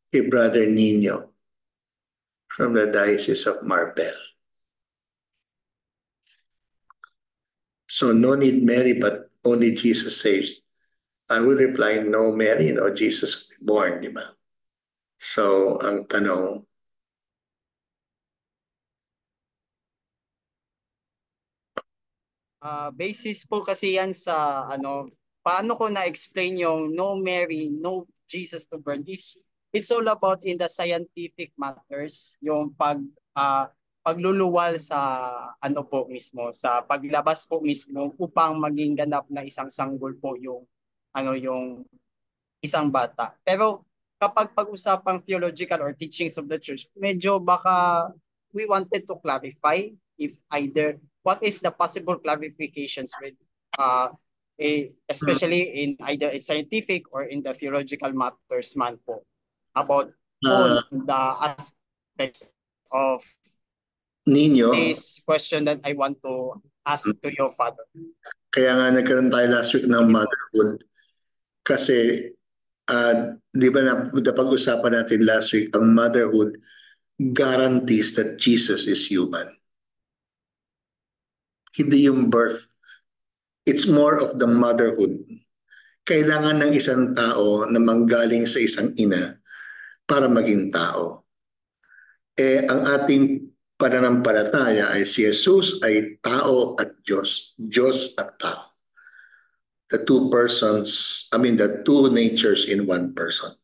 Kay Brother Nino from the Diocese of Marbel. So no need Mary, but only Jesus saves. I would reply, no Mary, no Jesus born, di ba? So ang tanong, Basis po kasi yan sa paano ko na-explain yung no Mary, no Jesus to burn is it's all about in the scientific matters, yung pagluluwal sa po mismo, sa paglabas po mismo upang maging ganap na isang sanggol po yung yung isang bata. Pero kapag pag-usapang theological or teachings of the church, medyo baka we wanted to clarify if either what is the possible clarifications with especially in either a scientific or in the theological matters man po about all the aspects of Nino, this question that I want to ask to your father. kaya nga nagkaroon tayo last week ng motherhood kasi di ba napag-usapan natin last week, ang motherhood guarantees that Jesus is human. Hindi yung birth. It's more of the motherhood. Kailangan ng isang tao na manggaling sa isang ina para maging tao. Ang ating pananampalataya ay si Jesus ay tao at Diyos. Diyos at tao. The two persons, the two natures in one person.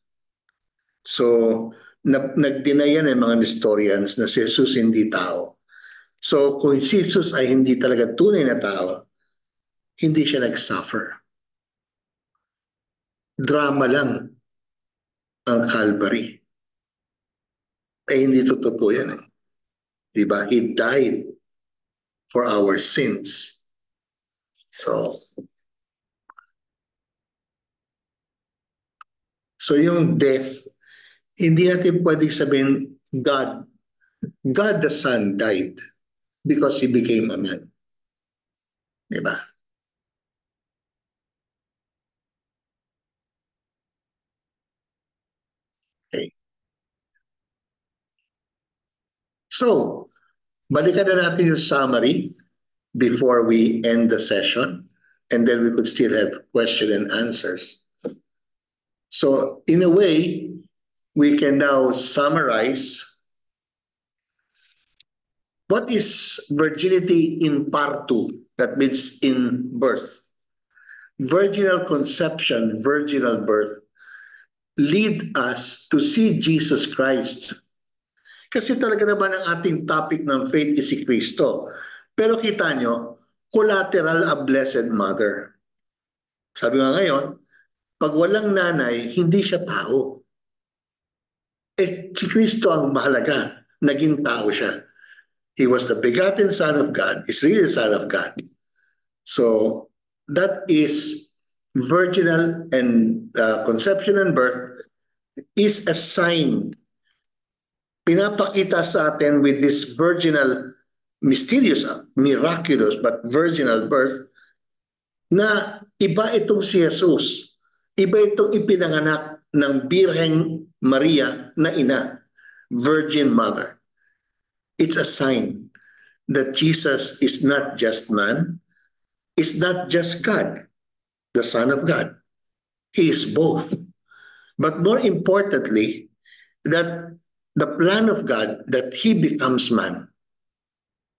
So, nag-deny yan ng mga historians na si Jesus hindi tao. So, kung si Jesus ay hindi talaga tunay na tao, hindi siya nag-suffer. Drama lang ang Calvary. Hindi totoo yan eh. Diba? He died for our sins. So, So yung death, hindi natin pwedeng sabihin God the Son died because He became a man. Diba? Okay. So, balikan na natin yung summary before we end the session, and then we could still have question and answers. So, in a way, we can now summarize what is virginity in part 2, that means in birth. Virginal conception, virginal birth, lead us to see Jesus Christ. Kasi talaga naman ang ating topic ng faith is si Kristo. Pero kita nyo, collateral a blessed mother. Sabi nga ngayon, pag walang nanay, hindi siya tao. Si Kristo ang mahalaga, naging tao siya. He was the begotten Son of God, is really the Son of God. So that is virginal and conception and birth is a sign. Pinapakita sa atin with this virginal, mysterious, miraculous, but virginal birth, na iba itong si Jesus. Iba itong ipinanganak ng Birheng Maria na ina, Virgin Mother. It's a sign that Jesus is not just man, is not just God, the Son of God. He is both. But more importantly, that the plan of God that He becomes man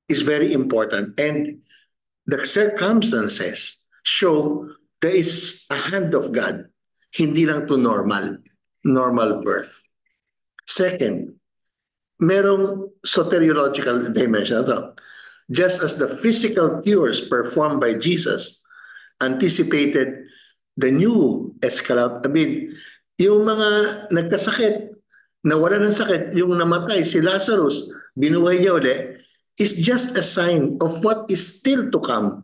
is very important. And the circumstances show there is a hand of God. Hindi lang to normal birth. Second, merong soteriological dimension ito. Just as the physical cures performed by Jesus anticipated the new escalate. I mean, yung mga nagkasakit, nawala ng sakit, yung namatay, si Lazarus, binuhay niya uli, is just a sign of what is still to come.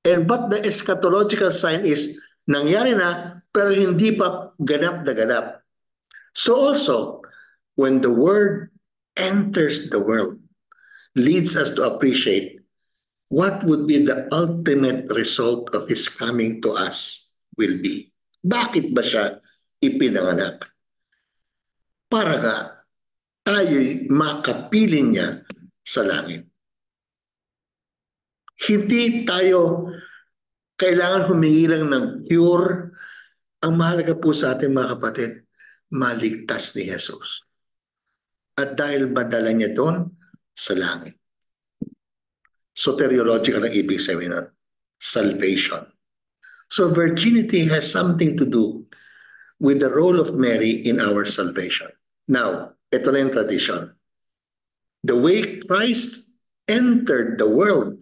And what the eschatological sign is, nangyari na, pero hindi pa ganap na ganap. So also, when the Word enters the world, leads us to appreciate what would be the ultimate result of His coming to us will be. Bakit ba siya ipinanganak? Para nga tayo'y makapiling niya sa langit. Hindi tayo kailangan humingi lang ng cure. Ang mahalaga po sa atin mga kapatid, maligtas ni Jesus. At dahil madala niya doon sa langit. Soteriological ang ibig sabihin nun. Salvation. So virginity has something to do with the role of Mary in our salvation. Now, ito na yung tradition. The way Christ entered the world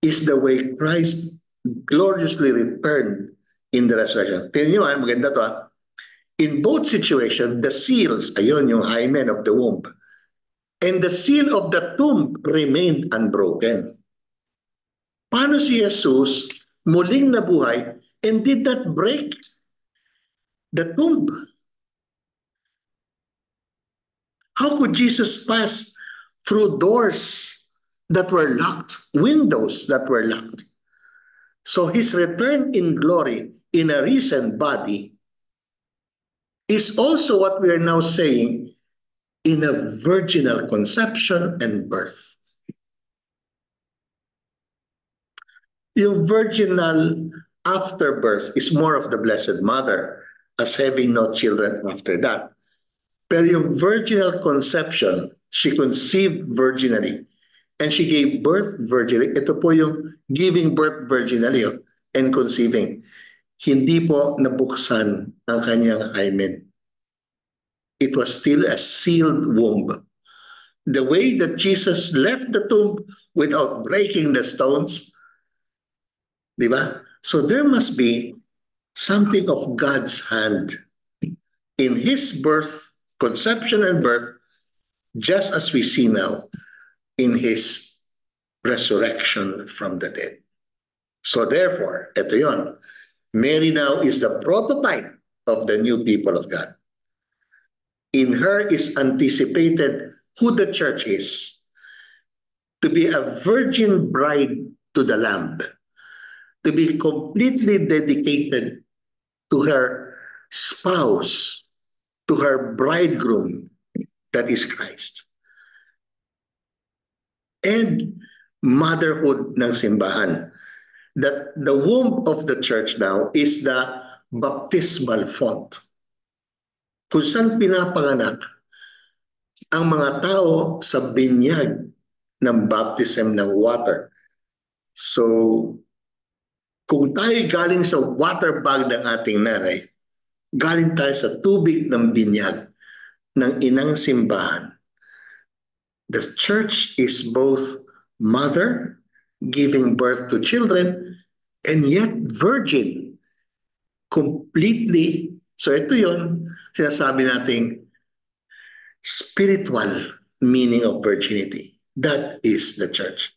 is the way Christ gloriously returned in the resurrection. Tingnan nyo, maganda to. In both situations, the seals, ayun yung hymen of the womb, and the seal of the tomb remained unbroken. Paano si Jesus muling nabuhay and did not break the tomb? How could Jesus pass through doors that were locked, windows that were locked? So His return in glory in a risen body is also what we are now saying in a virginal conception and birth. Yung virginal afterbirth is more of the Blessed Mother as having no children after that. Pero yung virginal conception, she conceived virginally and she gave birth virginally. Ito po yung giving birth virginally and conceiving. Hindi po nabuksan ang kanyang hymen. It was still a sealed womb. The way that Jesus left the tomb without breaking the stones, di ba? So there must be something of God's hand in His birth, conception and birth, just as we see now in His resurrection from the dead. So therefore, ito yon. Mary now is the prototype of the new people of God. In her is anticipated who the church is, to be a virgin bride to the Lamb, to be completely dedicated to her spouse, to her bridegroom, that is Christ. And motherhood ng simbahan. That the womb of the church now is the baptismal font. Kung saan pinapanganak ang mga tao sa binyag ng baptism ng water. So, kung tayo galing sa water bag ng ating nanay, galing tayo sa tubig ng binyag ng inang simbahan. The church is both mother, giving birth to children, and yet virgin. Completely. So ito yon, sinasabi nating spiritual meaning of virginity. That is the church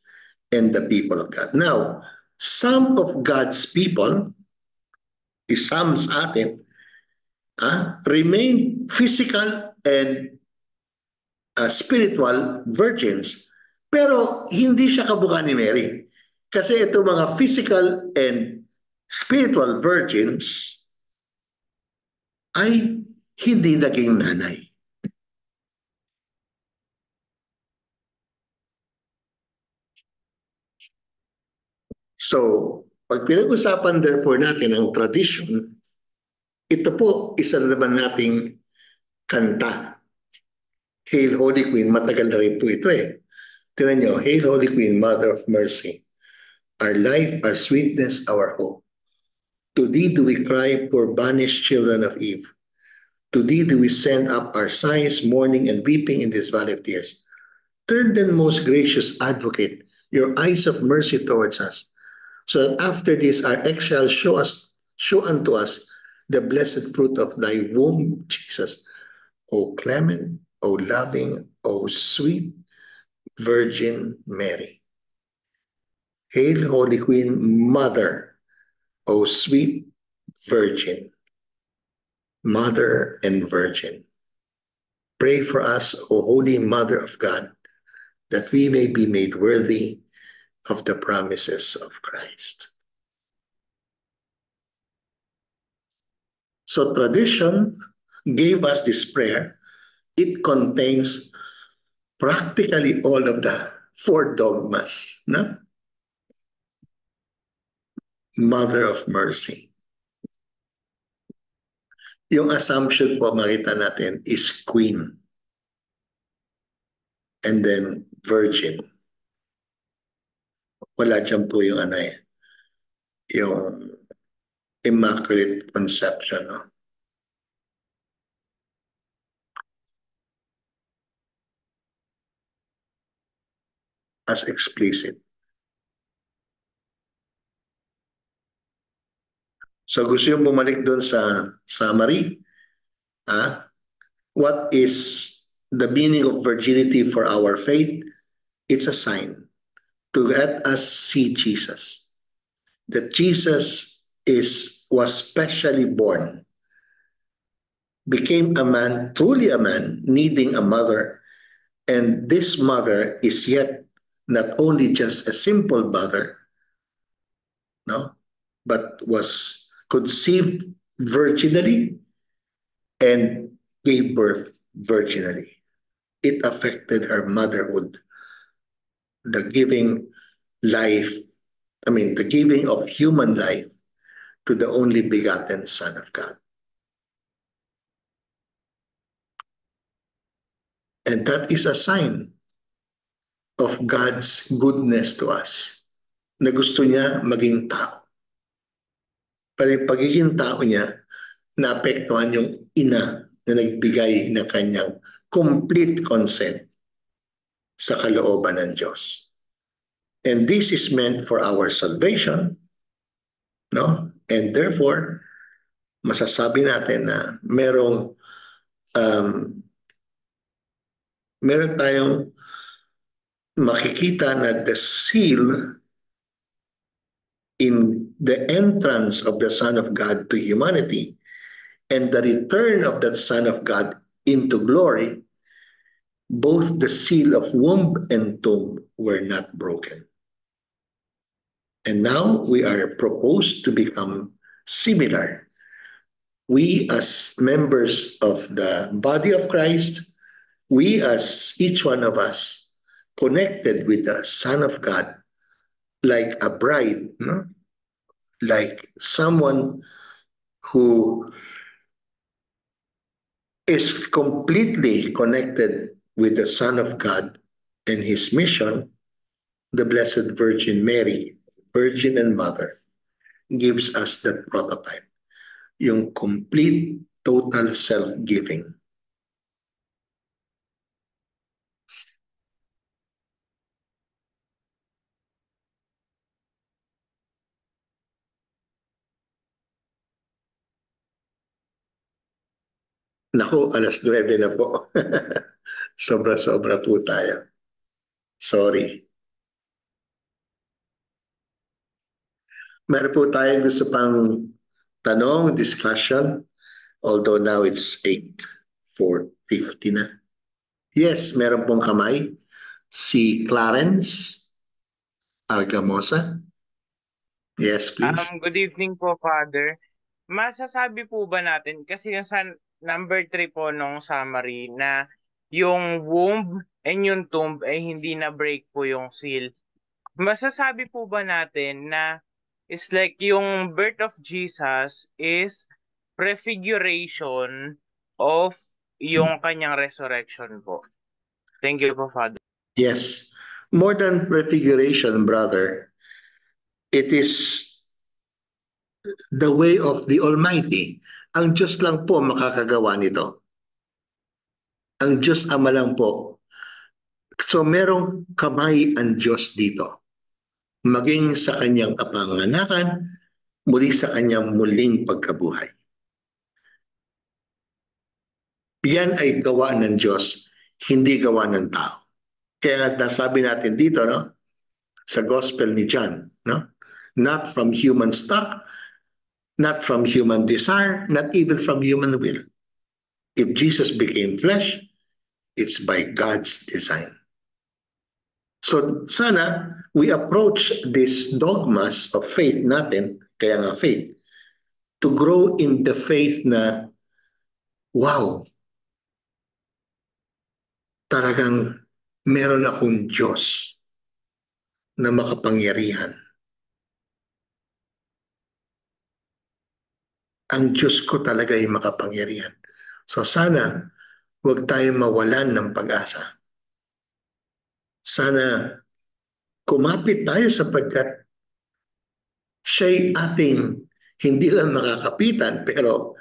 and the people of God. Now, some of God's people, some sa atin, remain physical and spiritual virgins. Pero hindi siya kamukha ni Mary. Kasi ito mga physical and spiritual virgins ay hindi naging nanay. So, pag pinag-usapan therefore natin ang tradition, ito po isa na naman nating kanta. Hail Holy Queen, matagal na rin po ito eh. Tingnan nyo, Hail Holy Queen, Mother of Mercy, our life, our sweetness, our hope. To thee do we cry, poor banished children of Eve. To thee do we send up our sighs, mourning and weeping in this valley of tears. Turn then, most gracious advocate, your eyes of mercy towards us, so that after this our exile show unto us the blessed fruit of thy womb, Jesus. O clement, O loving, O sweet Virgin Mary. Hail, Holy Queen, Mother, O sweet Virgin, Mother and Virgin. Pray for us, O Holy Mother of God, that we may be made worthy of the promises of Christ. So tradition gave us this prayer. It contains practically all of the 4 dogmas. No? Mother of Mercy. Yung assumption po makita natin is Queen. And then Virgin. Wala dyan po yung yung Immaculate Conception. No? As explicit. So gusto yung bumalik doon sa summary. What is the meaning of virginity for our faith? It's a sign to let us see Jesus. That Jesus was specially born, became a man, truly a man, needing a mother, and this mother is yet not only just a simple mother, no, but was conceived virginally and gave birth virginally. It affected her motherhood, the giving life, the giving of human life to the only begotten Son of God. And that is a sign of God's goodness to us, na gusto niya maging tao. Pero yung pagiging tao niya, naapektuhan yung ina na nagbigay ng kanyang complete consent sa kalooban ng Diyos. And this is meant for our salvation, no? And therefore, masasabi natin na meron tayong makikita na the seal in the entrance of the Son of God to humanity and the return of that Son of God into glory, both the seal of womb and tomb were not broken. And now we are proposed to become similar. We, as members of the body of Christ, we, as each one of us, connected with the Son of God, like a bride, no? Like someone who is completely connected with the Son of God and his mission, the Blessed Virgin Mary, Virgin and Mother, gives us that prototype, yung complete, total self-giving. Naku, 9:00 na po. Sobra-sobra po tayo. Sorry. Meron po tayong gusto pang tanong, discussion, although now it's 8:50 na. Yes, meron pong kamay. Si Clarence Argamosa. Yes, please. Good evening po, Father. Masasabi po ba natin, kasi yung sa number 3 po nung summary, na yung womb and yung tomb ay hindi na break po yung seal. Masasabi po ba natin na it's like yung birth of Jesus is prefiguration of yung kanyang resurrection po? Thank you po, Father. Yes. More than prefiguration, brother, it is the way of the Almighty. Ang Diyos lang po makakagawa nito. Ang Diyos Ama lang po. So merong kamay ang Diyos dito. Maging sa kanyang kapanganakan, muli sa kanyang muling pagkabuhay. Yan ay gawa ng Diyos, hindi gawa ng tao. Kaya nasabi natin dito, no, sa Gospel ni John, no, not from human stock, not from human desire, not even from human will. If Jesus became flesh, it's by God's design. So sana we approach these dogmas of faith natin, kaya nga faith, to grow in the faith na, wow, talagang meron akong Diyos na makapangyarihan. Ang Diyos ko talaga ay makapangyarihan. So sana huwag tayo mawalan ng pag-asa. Sana kumapit tayo sapagkat siya'y ating hindi lang makakapitan pero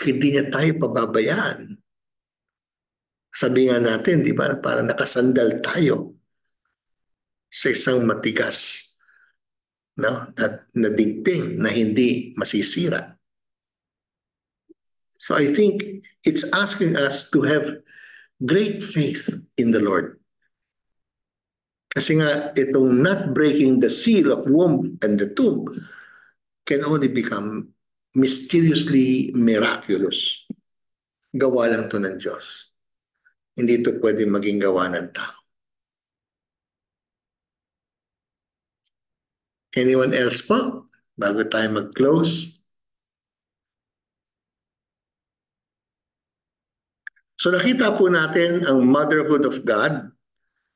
hindi niya tayo pababayaan. Sabi nga natin, di ba, para nakasandal tayo sa isang matigas, no, na digting na hindi masisira. So I think it's asking us to have great faith in the Lord. Kasi nga, itong not breaking the seal of womb and the tomb can only become mysteriously miraculous. Gawa lang to ng Diyos. Hindi ito pwede maging gawa ng tao. Anyone else po? Bago tayo mag-close. So nakita po natin ang motherhood of God.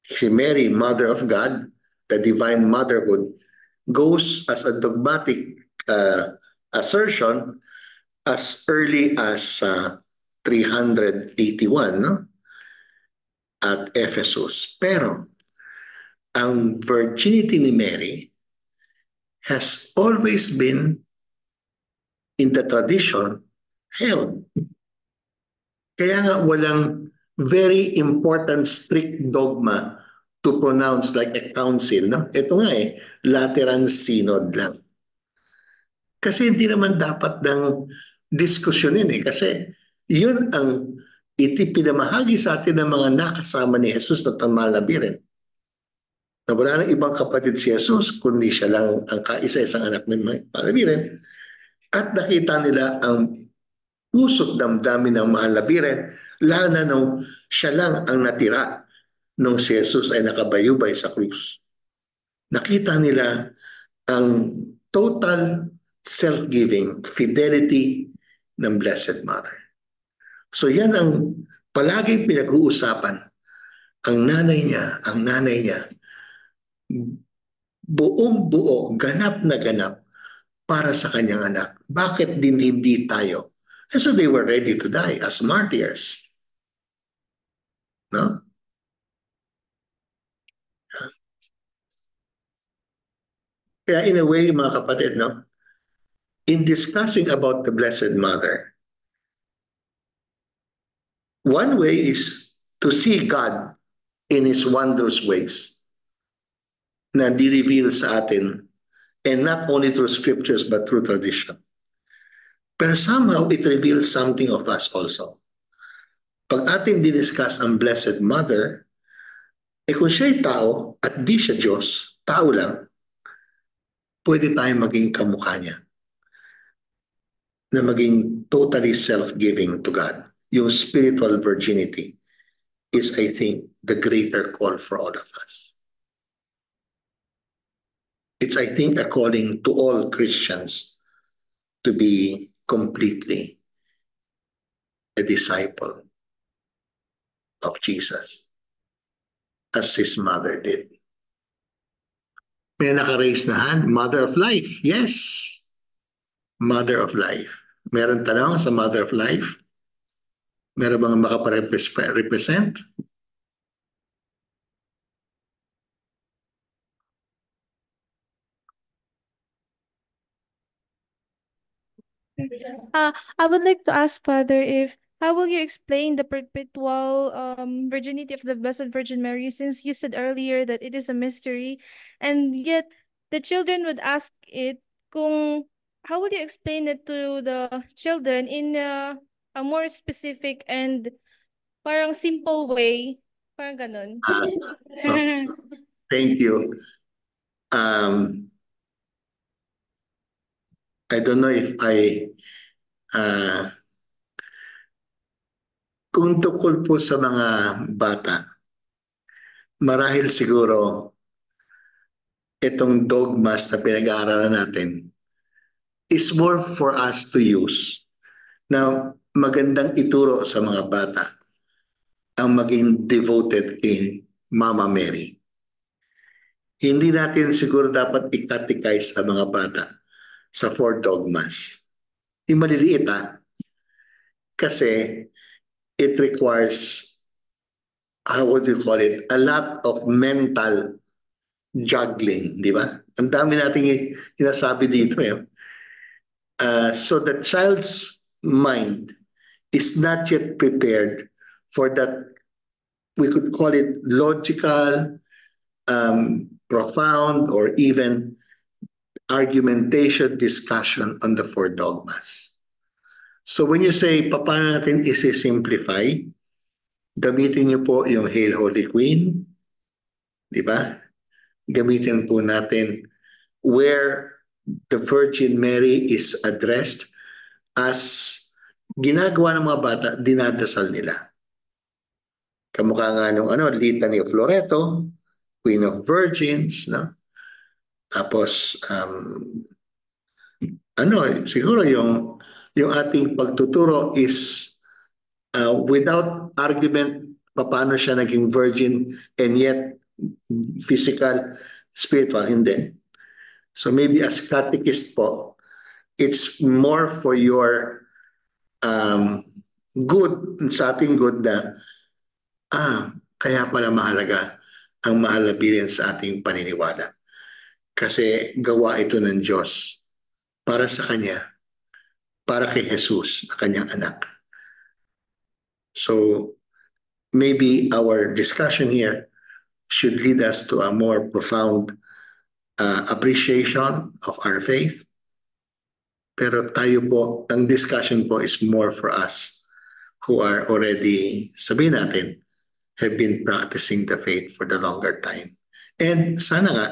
Si Mary, Mother of God, the divine motherhood, goes as a dogmatic assertion as early as 381, no? At Ephesus. Pero ang virginity ni Mary has always been in the tradition held. Kaya nga walang very important strict dogma to pronounce like a council. No? Ito nga Lateran Synod lang. Kasi hindi naman dapat ng diskusyonin kasi yun ang pinamahagi sa atin ng mga nakasama ni Jesus na tamalabirin. Na wala ng ibang kapatid si Jesus, kundi siya lang ang kaisa-isang anak ng malabirin. At nakita nila ang puso't damdamin ng mahal na Birhen, lalo na nung siya lang ang natira nung si Jesus ay nakabayubay sa krus. Nakita nila ang total self-giving fidelity ng Blessed Mother. So yan ang palaging pinag-uusapan. Ang nanay niya, buong-buo, ganap na ganap para sa kanyang anak. Bakit din hindi tayo? And so they were ready to die as martyrs. No? Kaya in a way, mga kapatid, no? In discussing about the Blessed Mother, one way is to see God in His wondrous ways na di-reveal sa atin, and not only through scriptures but through tradition. Pero somehow it reveals something of us also. Pag atin diniscuss ang Blessed Mother, kung siya'y tao at di siya Diyos, tao lang, pwede tayong maging kamukha niya. Na maging totally self-giving to God. Yung spiritual virginity is, I think, the greater call for all of us. It's, I think, a calling to all Christians to be completely a disciple of Jesus, as his mother did. May naka-raise na hand, Mother of Life. Yes, Mother of Life. Meron tanong sa Mother of Life? Meron bang makaparepresent? I would like to ask, Father, how will you explain the perpetual virginity of the Blessed Virgin Mary, since you said earlier that it is a mystery, and yet the children would ask it, how would you explain it to the children in a more specific and parang simple way? Parang ganun. Okay. Thank you. I don't know if kung tukol po sa mga bata, marahil siguro itong dogmas na pinag-aaralan natin is more for us to use. Now, magandang ituro sa mga bata ang maging devoted kay Mama Mary. Hindi natin siguro dapat i-catechize sa mga bata sa 4 dogmas. Yung maliliit kasi it requires, how would you call it, a lot of mental juggling, di ba? Ang dami nating sinasabi dito. So the child's mind is not yet prepared for that, we could call it logical, profound, or even argumentation discussion on the 4 dogmas. So when you say, paano natin isi-simplify, gamitin niyo po yung Hail Holy Queen, di ba? Gamitin po natin where the Virgin Mary is addressed as ginagawa ng mga bata, dinadasal nila. Kamukha nga nung Litany of Loreto, Queen of Virgins, no? Tapos, siguro yung ating pagtuturo is without argument, paano siya naging virgin and yet physical, spiritual, hindi. So maybe as catechist po, it's more for your good, sa ating good na, kaya pala mahalaga ang mahal na Birhen sa ating paniniwala. Kasi gawa ito ng Diyos para sa Kanya, para kay Jesus, na Kanyang anak. So maybe our discussion here should lead us to a more profound appreciation of our faith. Pero tayo po, ang discussion po is more for us who are already, sabihin natin, have been practicing the faith for the longer time. And sana nga,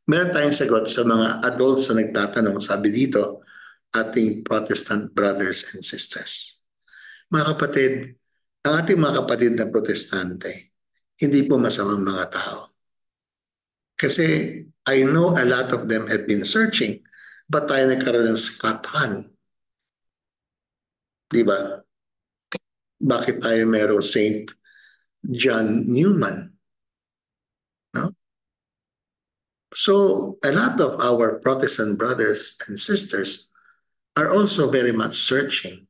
meron tayong sagot sa mga adults na nagtatanong, sabi dito, ating Protestant brothers and sisters. Mga kapatid, ang ating mga kapatid na protestante, hindi po masamang mga tao. Kasi I know a lot of them have been searching, ba't tayo nagkaroon ng Scott Hahn? Di ba? Bakit tayo merong Saint John Newman? No? So a lot of our Protestant brothers and sisters are also very much searching.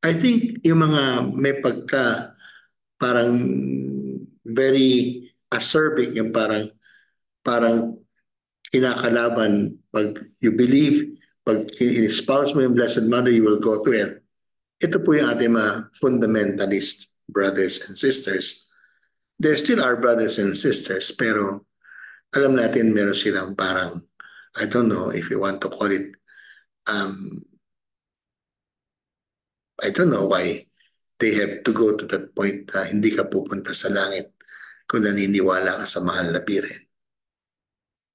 I think yung mga may pagka parang very acerbic, yung parang kinakalaban pag you believe, pag in-espouse mo yung Blessed Mother, you will go to hell. Ito po yung ating mga fundamentalist brothers and sisters. They're still our brothers and sisters, pero alam natin meron silang parang, I don't know if you want to call it, I don't know why they have to go to that point na hindi ka pupunta sa langit kung naniniwala ka sa mahal na Birhen.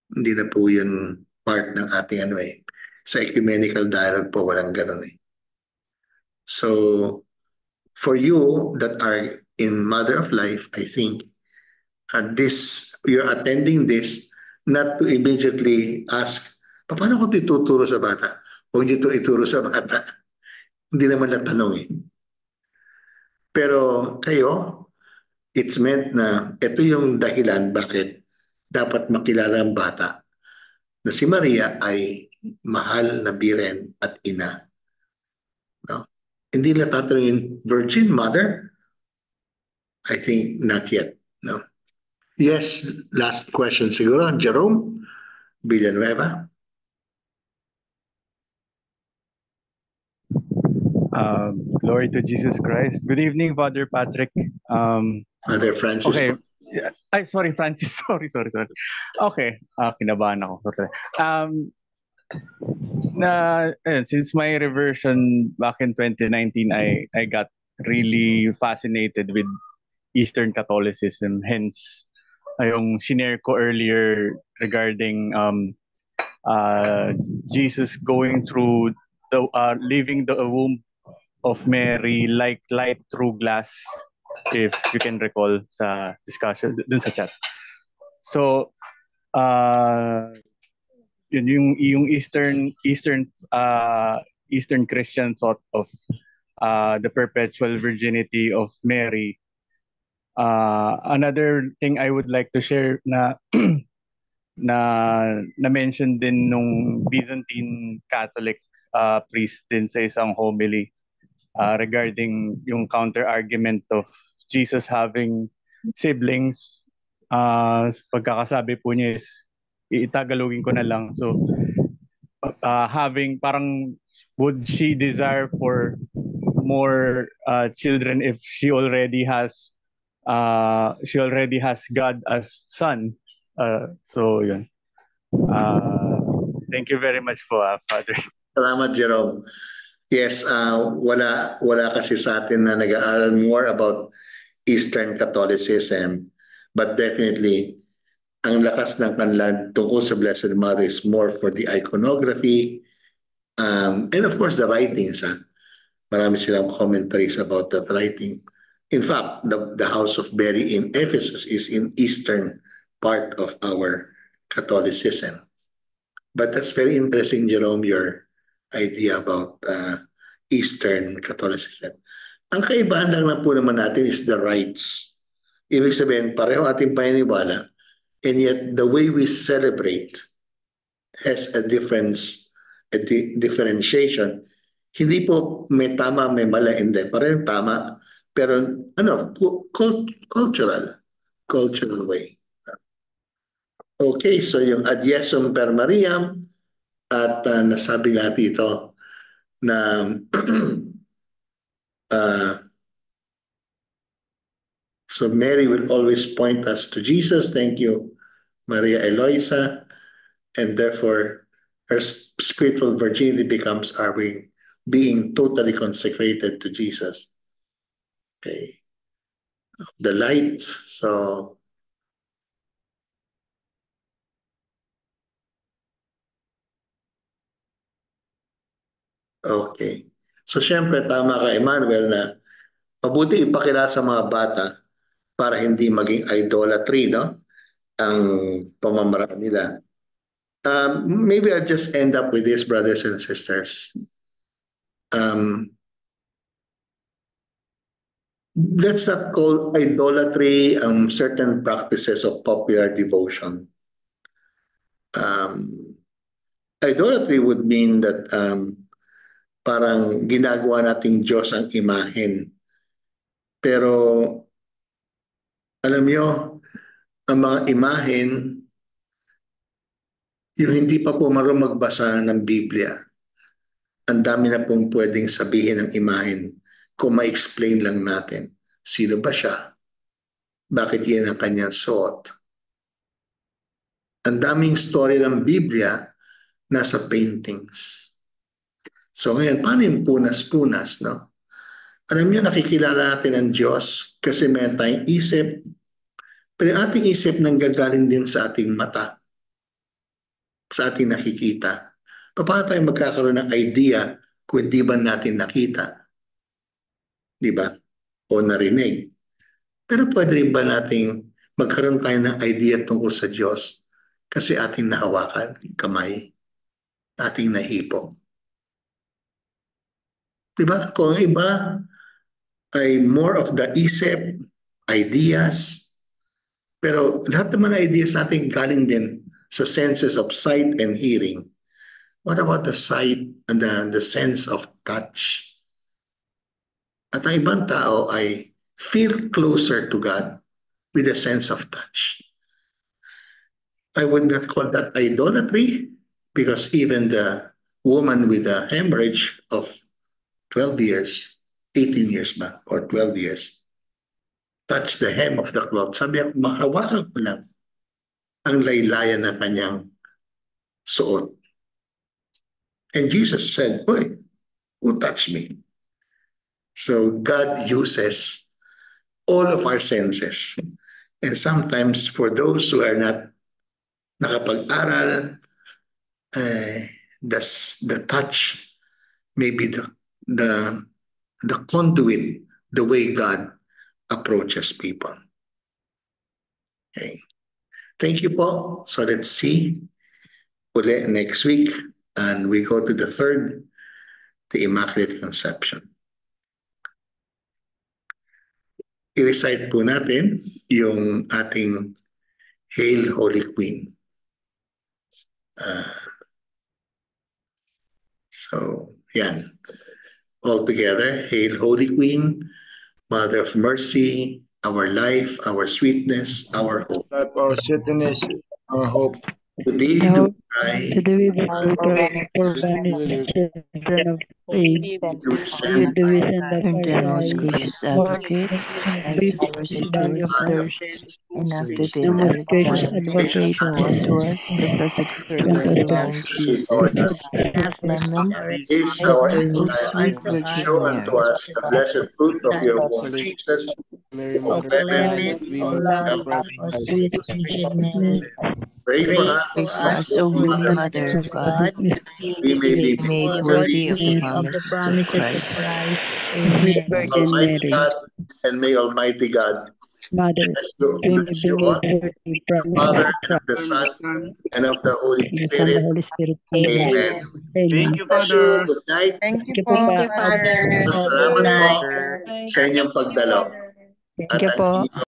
Hindi na po yun part ng ating ano eh. Sa ecumenical dialogue po, walang ganun eh. So, for you that are in Mother of Life, I think you're attending this not to immediately ask, paano ko ito ituturo sa bata? Huwag niyo ito ituro sa bata. Hindi naman natanong eh. Pero kayo, it's meant na ito yung dahilan bakit dapat makilala ang bata na si Maria ay mahal na Birhen at ina. No? Hindi na tatanungin, Virgin Mother? I think not yet. No. Yes, last question siguro. Jerome Villanueva. Glory to Jesus Christ. Good evening, Father Patrick. Father Francis. Okay. Ay, sorry, Francis. Sorry. Okay. Kinabahan ako. Sorry. Since my reversion back in 2019, I got really fascinated with Eastern Catholicism. Hence, yung shinare ko earlier regarding Jesus going through leaving the womb of Mary like light through glass, if you can recall sa discussion dun sa chat. So yung Eastern Christian thought of the perpetual virginity of Mary. Another thing I would like to share na mention din nung Byzantine Catholic priest din sa isang homily regarding yung counter argument of Jesus having siblings. Pagkakasabi po niya is, itagalogin ko na lang. So having parang, would she desire for more children if she already has God as son? So yun. Thank you very much po, Father. Salamat, Jerome. Yes, wala kasi sa atin na nag-aaral more about Eastern Catholicism, but definitely ang lakas ng kanila tungkol sa Blessed Mother is more for the iconography, and of course the writings. Marami silang commentaries about that writing. In fact, the House of Mary in Ephesus is in eastern part of our Catholicism. But that's very interesting, Jerome, your idea about Eastern Catholicism. Ang kaibahan lang po naman natin is the rites. Ibig sabihin, pareho ating paniniwala, and yet the way we celebrate has a differentiation. Hindi po may tama, may mali, hindi. Parehong tama, pero cultural way. Okay, so yung Ad Yesum per Mariam, at nasabi nga dito na so Mary will always point us to Jesus. Thank you, Maria Eloisa. And therefore, her spiritual virginity becomes our being totally consecrated to Jesus. Okay. The light, so okay. So syempre tama ka, Emmanuel, na mabuti ipakilala sa mga bata para hindi maging idolatry, no? Ang pamamaraan nila. Maybe I'll just end up with this, brothers and sisters. Let's not call idolatry certain practices of popular devotion. Idolatry would mean that parang ginagawa nating Diyos ang imahen. Pero alam nyo, ang mga imahen, yung hindi pa po marunong magbasa ng Biblia, ang dami na pong pwedeng sabihin ng imahen kung ma-explain lang natin. Sino ba siya? Bakit yan ang kanyang suot? Ang daming story ng Biblia nasa paintings. So ngayon, paano yung punas-punas, no? Alam niyo, nakikilala natin ang Diyos kasi meron tayong isip. Pero ating isip nanggagaling din sa ating mata, sa ating nakikita. Paano tayo magkakaroon ng idea kung hindi ba natin nakita? Di ba? O narinig. Pero pwede rin ba nating magkaroon tayo ng idea tungkol sa Diyos kasi ating nahawakan, kamay, ating nahipo. Di ba? Kung ang iba ay more of the isip, ideas, pero lahat naman ng ideas natin galing din sa senses of sight and hearing. What about the sight and the sense of touch? At ang ibang tao ay feel closer to God with a sense of touch. I would not call that idolatry because even the woman with a hemorrhage of 12 years, 18 years ba, or 12 years, touch the hem of the cloth. Sabi niya, mahawakan ko lang ang laylayan na kanyang suot. And Jesus said, "Oy, who touched me?" So God uses all of our senses. And sometimes for those who are not nakapag-aral, the touch may be the conduit, the way God approaches people. Okay. Thank you po. So let's see uli next week. And we go to the third, the Immaculate Conception. I-recite po natin yung ating Hail Holy Queen. So, yan. All together, Hail Holy Queen, Mother of Mercy, our life, our sweetness, our hope. Life, our sweetness, our hope. To thee do I, Today we return for children of faith. do You send do it in the Dear most gracious advocate, as Be mercy towards towards us. us, and after this The our most gracious exile, advocate, show unto us the blessed fruit of the divine Jesus. Clement, is our O exile. sweet Virgin Show unto Mary, us the blessed fruit of your womb, Jesus. Mary, O Mother of Clement, God, we O will Love pray of sweet Virgin Mary, pray for pray us, for us, O Holy Mother of God, we may be made worthy of the promises of Christ. Sweet Virgin Almighty Mary, God, and may Almighty God Mother, bless you, we may bless be you all, made worthy the from Father, the and of the Son, and of the Holy Son, the Spirit. Holy Spirit. Amen. Amen. Thank you, Bless you. Father. Good night. Thank you po, po, Father. Salamat po Father. sa inyong pagdalo. Thank At you ang po. inyong